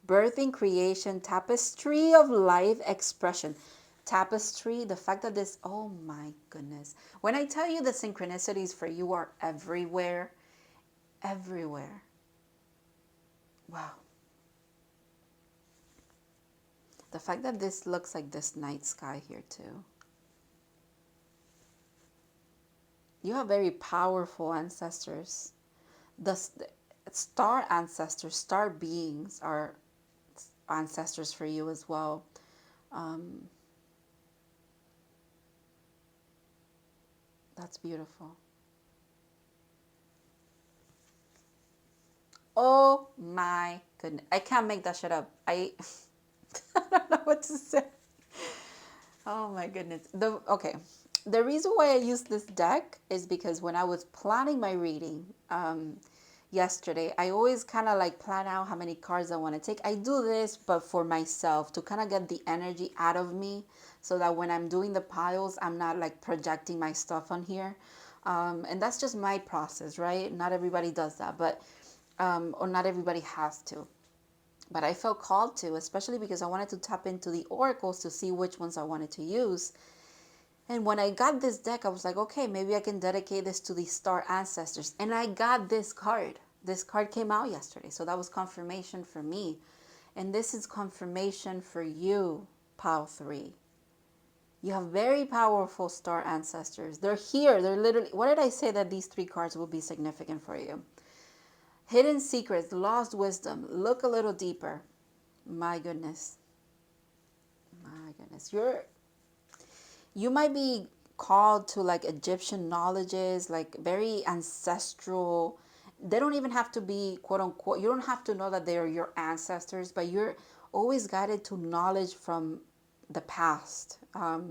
Birthing, creation, tapestry of life expression. Tapestry, the fact that this, oh my goodness. When I tell you the synchronicities for you are everywhere, everywhere. Wow. The fact that this looks like this night sky here too. You have very powerful ancestors. The star ancestors, star beings are ancestors for you as well. That's beautiful. Oh my goodness. I can't make that shit up. I don't know what to say. Oh my goodness. Okay. The reason why I use this deck is because when I was planning my reading yesterday, I always kind of like plan out how many cards I want to take. I do this, but for myself to kind of get the energy out of me so that when I'm doing the piles, I'm not like projecting my stuff on here. And that's just my process, right? Not everybody does that, but, or not everybody has to. But I felt called to, especially because I wanted to tap into the oracles to see which ones I wanted to use. And when I got this deck, I was like, okay, maybe I can dedicate this to the star ancestors. And I got this card. This card came out yesterday. So that was confirmation for me. And this is confirmation for you, Pile 3. You have very powerful star ancestors. They're here. They're literally, what did I say that these 3 cards will be significant for you? Hidden secrets, lost wisdom. Look a little deeper. My goodness. My goodness. You might be called to like Egyptian knowledges, like very ancestral. They don't even have to be quote unquote, you don't have to know that they're your ancestors, but you're always guided to knowledge from the past. But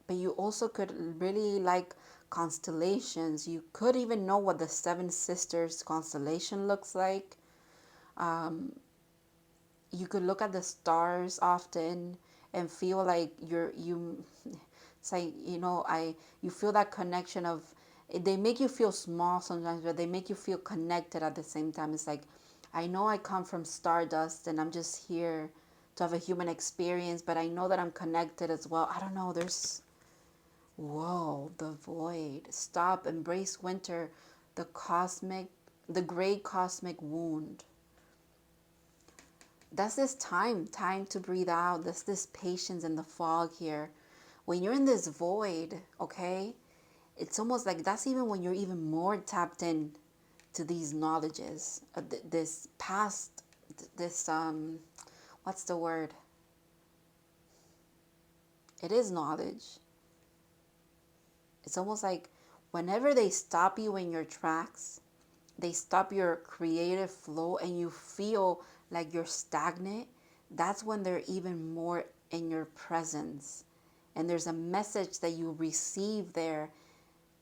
you also could really like constellations. You could even know what the Seven Sisters constellation looks like. You could look at the stars often and feel like it's like, you feel that connection of, they make you feel small sometimes, but they make you feel connected at the same time. It's like, I know I come from stardust and I'm just here to have a human experience, but I know that I'm connected as well. I don't know, whoa, the void. Stop, embrace winter, the great cosmic wound. That's this time to breathe out. That's this patience in the fog here. When you're in this void, okay, it's almost like that's even when you're even more tapped in to these knowledges, this past, this, what's the word? It is knowledge. It's almost like whenever they stop you in your tracks, they stop your creative flow and you feel like you're stagnant, that's when they're even more in your presence. And there's a message that you receive there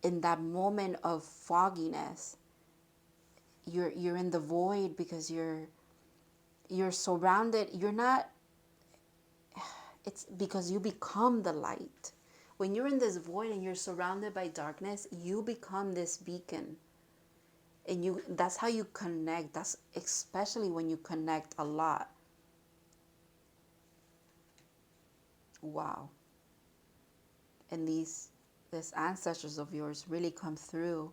in that moment of fogginess. You're in the void because you're surrounded. You're not, it's because you become the light. When you're in this void and you're surrounded by darkness, you become this beacon. And that's how you connect. That's especially when you connect a lot. Wow. And these ancestors of yours really come through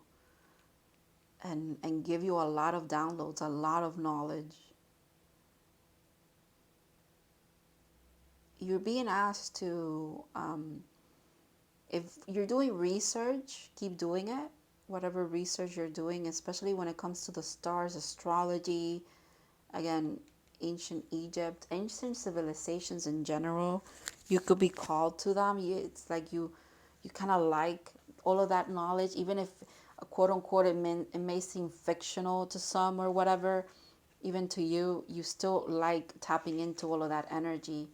and give you a lot of downloads, a lot of knowledge. You're being asked to, if you're doing research, keep doing it. Whatever research you're doing, especially when it comes to the stars, astrology, again, ancient Egypt, ancient civilizations in general, you could be called to them. It's like you kind of like all of that knowledge, even if quote unquote it may seem fictional to some or whatever. Even to you, you still like tapping into all of that energy.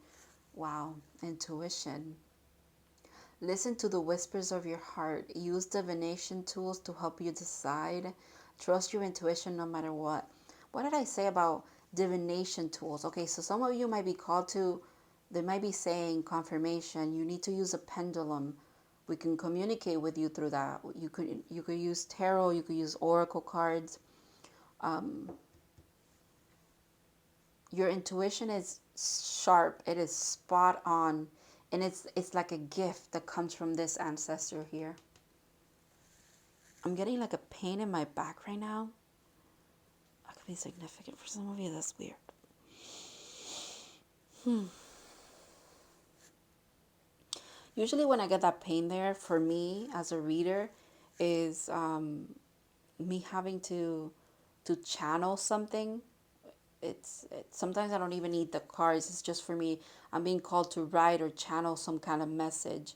Wow, intuition. Listen to the whispers of your heart. Use divination tools to help you decide. Trust your intuition no matter what. What did I say about divination tools? Okay, so some of you might be called to, they might be saying confirmation. You need to use a pendulum. We can communicate with you through that. You could use tarot. You could use oracle cards. Your intuition is sharp. It is spot on. And it's like a gift that comes from this ancestor here. I'm getting like a pain in my back right now. That could be significant for some of you. That's weird. Usually when I get that pain there, for me as a reader, is me having to channel something. It's sometimes I don't even need the cards. It's just for me. I'm being called to write or channel some kind of message.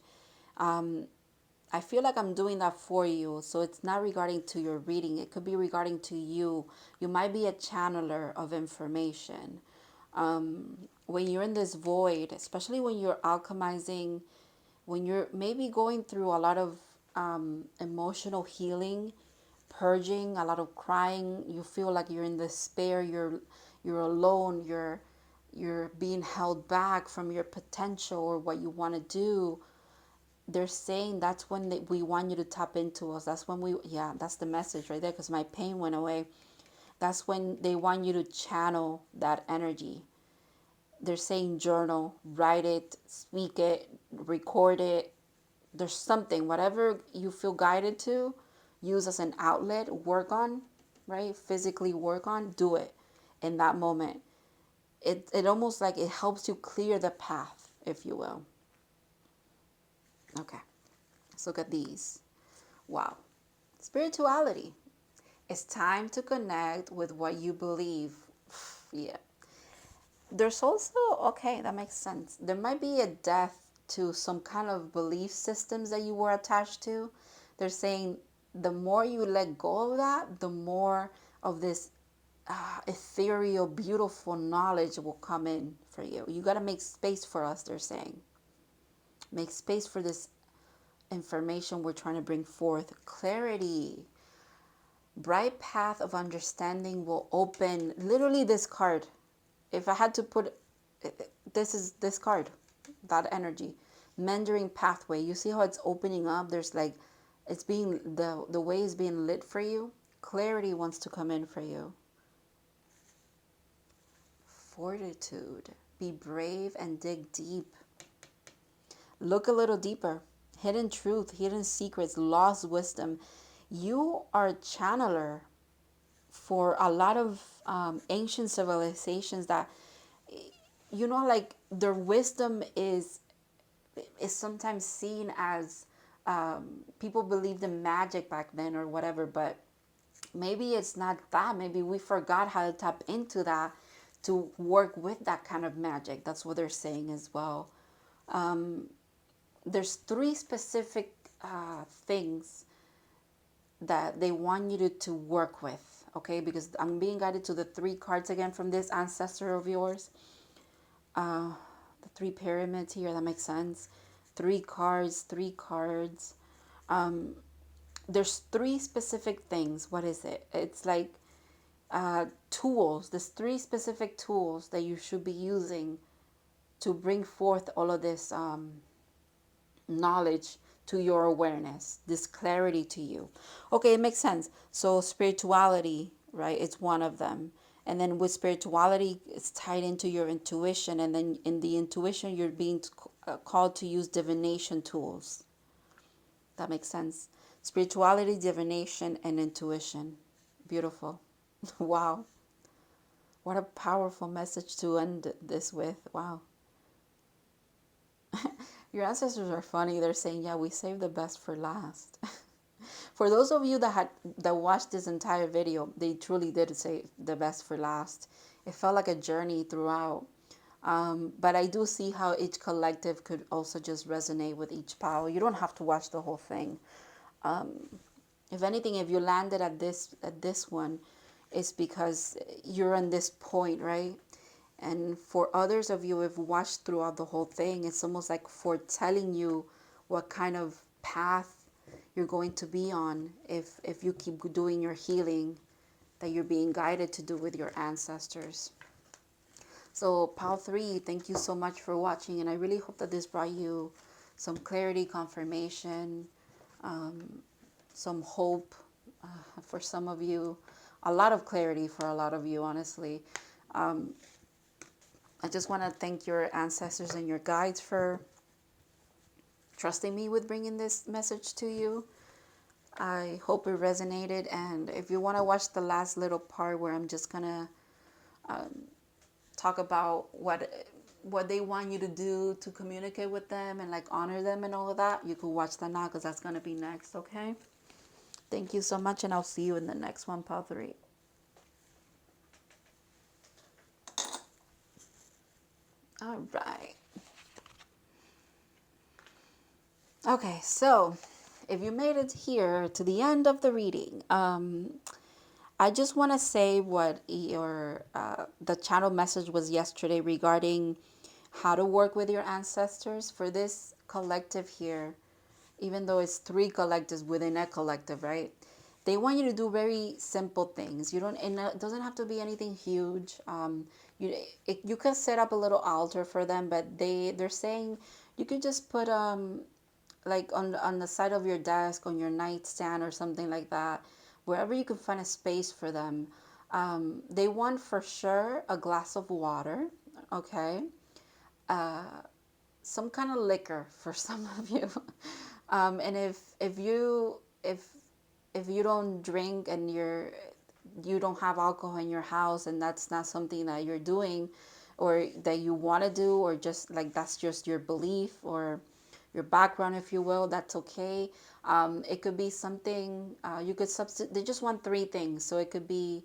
I feel like I'm doing that for you. So it's not regarding to your reading. It could be regarding to you. You might be a channeler of information. When you're in this void, especially when you're alchemizing, when you're maybe going through a lot of emotional healing, purging, a lot of crying, you feel like you're in despair, you're alone, you're being held back from your potential or what you want to do. They're saying that's when we want you to tap into us. That's when yeah, that's the message right there, because my pain went away. That's when they want you to channel that energy. They're saying journal, write it, speak it, record it. There's something, whatever you feel guided to, use as an outlet, work on, right? Physically work on, do it in that moment. It almost like it helps you clear the path, if you will. Okay, let's look at these. Wow. Spirituality. It's time to connect with what you believe. Yeah. There's also, okay, that makes sense. There might be a death to some kind of belief systems that you were attached to. They're saying the more you let go of that, the more of this ethereal, beautiful knowledge will come in for you. You got to make space for us, they're saying. Make space for this information we're trying to bring forth. Clarity. Bright path of understanding will open. Literally, this card. If I had to put, this is this card, that energy. Mentoring pathway. You see how it's opening up? There's like, it's being, the way is being lit for you. Clarity wants to come in for you. Fortitude. Be brave and dig deep. Look a little deeper. Hidden truth, hidden secrets, lost wisdom. You are a channeler for a lot of ancient civilizations that, you know, like their wisdom is sometimes seen as, people believed in magic back then or whatever, but maybe it's not that. Maybe we forgot how to tap into that to work with that kind of magic. That's what they're saying as well. There's three specific things that they want you to work with, okay? Because I'm being guided to the three cards again from this ancestor of yours. The three pyramids here, that makes sense. Three cards. There's three specific things. What is it? It's like tools. There's three specific tools that you should be using to bring forth all of this knowledge to your awareness, this clarity to you. Okay, it makes sense. So spirituality, right? It's one of them. And then with spirituality, it's tied into your intuition. And then in the intuition, you're being called to use divination tools. That makes sense. Spirituality, divination, and intuition. Beautiful. Wow. What a powerful message to end this with. Wow. Your ancestors are funny. They're saying, yeah, we saved the best for last. For those of you that watched this entire video, they truly did save the best for last. It felt like a journey throughout. But I do see how each collective could also just resonate with each pile. You don't have to watch the whole thing. If anything, if you landed at this one, it's because you're on this point, right? And for others of you who've watched throughout the whole thing, it's almost like foretelling you what kind of path you're going to be on if you keep doing your healing that you're being guided to do with your ancestors. So pile 3, thank you so much for watching, and I really hope that this brought you some clarity, confirmation, some hope for some of you, a lot of clarity for a lot of you, honestly. I just want to thank your ancestors and your guides for trusting me with bringing this message to you. I hope it resonated, and if you want to watch the last little part where I'm just going to talk about what they want you to do to communicate with them and like honor them and all of that, you can watch that now because that's going to be next, okay? Thank you so much, and I'll see you in the next one, pile 3. All right. Okay, so if you made it here to the end of the reading, I just want to say what your the channel message was yesterday regarding how to work with your ancestors for this collective here. Even though it's three collectives within a collective, right? They want you to do very simple things. You don't, and it doesn't have to be anything huge. You can set up a little altar for them, but they're saying you could just put like on the side of your desk, on your nightstand or something like that, wherever you can find a space for them. They want for sure a glass of water, okay? Some kind of liquor for some of you. And if you don't drink and you don't have alcohol in your house and that's not something that you're doing or that you want to do, or just like that's just your belief or your background, if you will, that's okay. It could be something you could substitute. They just want three things, so it could be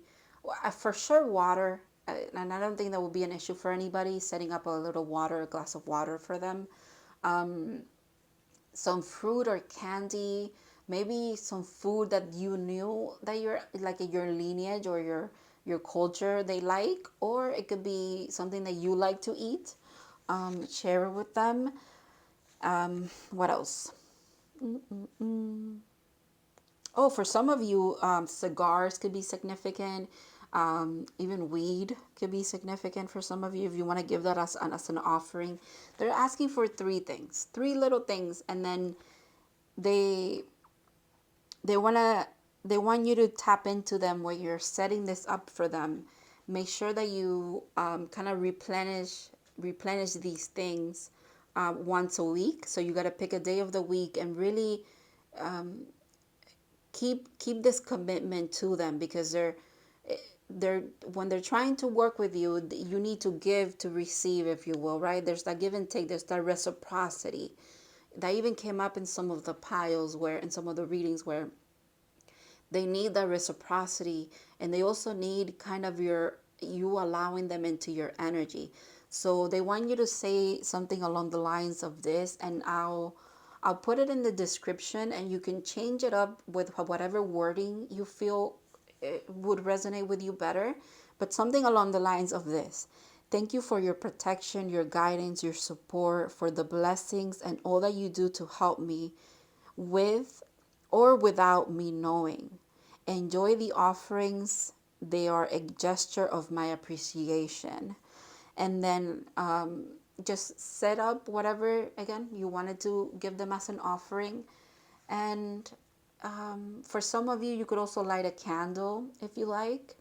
for sure water. And I don't think that will be an issue for anybody, setting up a little water, a glass of water for them. Some fruit or candy, maybe some food that you knew that you're like your lineage or your culture they like, or it could be something that you like to eat. Share it with them. What else? Oh, for some of you, cigars could be significant. Even weed could be significant for some of you if you want to give that as an offering. They're asking for three things, three little things, and then they they wanna they want you to tap into them where you're setting this up for them. Make sure that you kind of replenish these things once a week. So you got to pick a day of the week and really keep this commitment to them, because they're when they're trying to work with you, you need to give to receive, if you will, right? There's that give and take, there's that reciprocity that even came up in some of the piles, where in some of the readings, where they need that reciprocity, and they also need kind of you allowing them into your energy. So they want you to say something along the lines of this, and I'll put it in the description, and you can change it up with whatever wording you feel would resonate with you better, but something along the lines of this: thank you for your protection, your guidance, your support, for the blessings and all that you do to help me with or without me knowing. Enjoy the offerings. They are a gesture of my appreciation. And then just set up whatever, again, you wanted to give them as an offering. And for some of you, you could also light a candle if you like.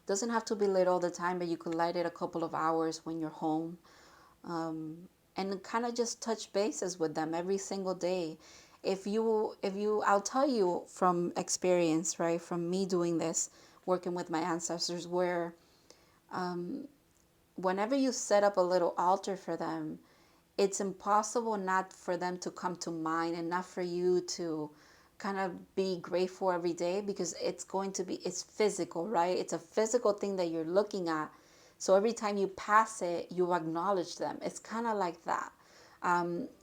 Doesn't have to be lit all the time, but you could light it a couple of hours when you're home. And kind of just touch bases with them every single day. If you I'll tell you from experience, right, from me doing this, working with my ancestors, where whenever you set up a little altar for them, it's impossible not for them to come to mind, and not for you to kind of be grateful every day, because it's physical, right? It's a physical thing that you're looking at. So every time you pass it, you acknowledge them. It's kind of like that.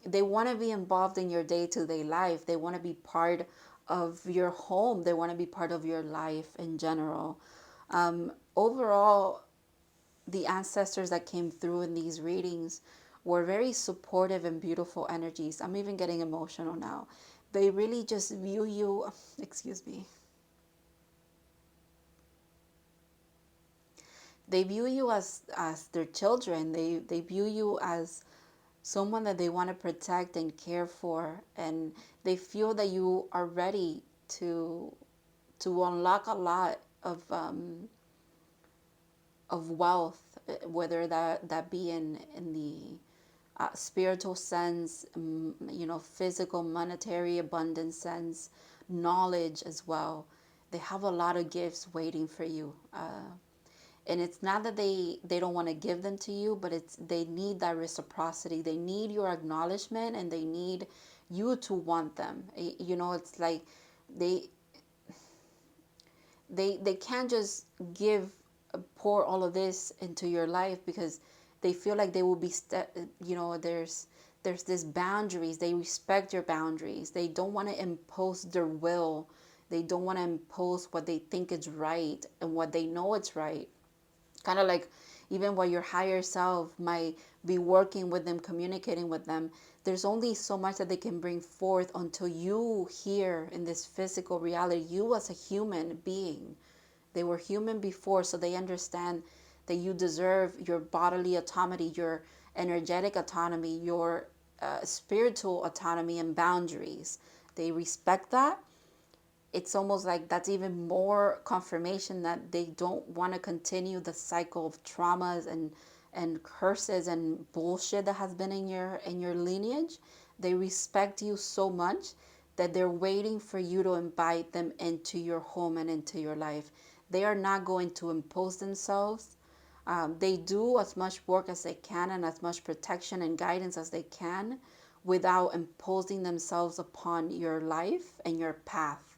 They want to be involved in your day-to-day life. They want to be part of your home. They want to be part of your life in general. Overall, the ancestors that came through in these readings were very supportive and beautiful energies. I'm even getting emotional now. They really just view you, excuse me. They view you as their children. They view you as someone that they want to protect and care for, and they feel that you are ready to unlock a lot of wealth, whether that be in the spiritual sense, physical, monetary, abundance sense, knowledge as well. They have a lot of gifts waiting for you. And it's not that they don't want to give them to you, but they need that reciprocity. They need your acknowledgement, and they need you to want them. It's like they they can't just pour all of this into your life, because they feel like they will be there's this boundaries. They respect your boundaries. They don't want to impose their will They don't want to impose what they think is right and what they know it's right. Kind of like even what your higher self might be working with them, communicating with them, there's only so much that they can bring forth until you here in this physical reality, you as a human being. They were human before, so they understand that you deserve your bodily autonomy, your energetic autonomy, your spiritual autonomy and boundaries. They respect that. It's almost like that's even more confirmation that they don't want to continue the cycle of traumas and curses and bullshit that has been in your lineage. They respect you so much that they're waiting for you to invite them into your home and into your life. They are not going to impose themselves. They do as much work as they can and as much protection and guidance as they can without imposing themselves upon your life and your path.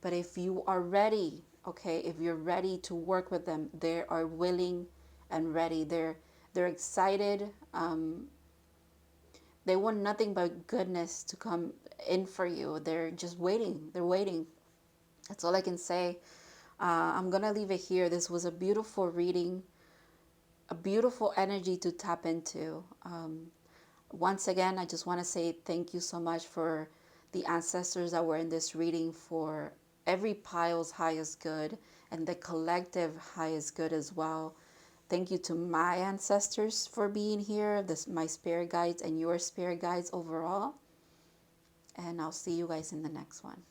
But if you are ready, okay, if you're ready to work with them, they are willing and ready. They're excited. They want nothing but goodness to come in for you. They're just waiting. They're waiting. That's all I can say. I'm gonna leave it here. This was a beautiful reading, a beautiful energy to tap into. Once again, I just want to say thank you so much for the ancestors that were in this reading, for every pile's highest good and the collective highest good as well. Thank you to my ancestors for being here, my spirit guides and your spirit guides overall. And I'll see you guys in the next one.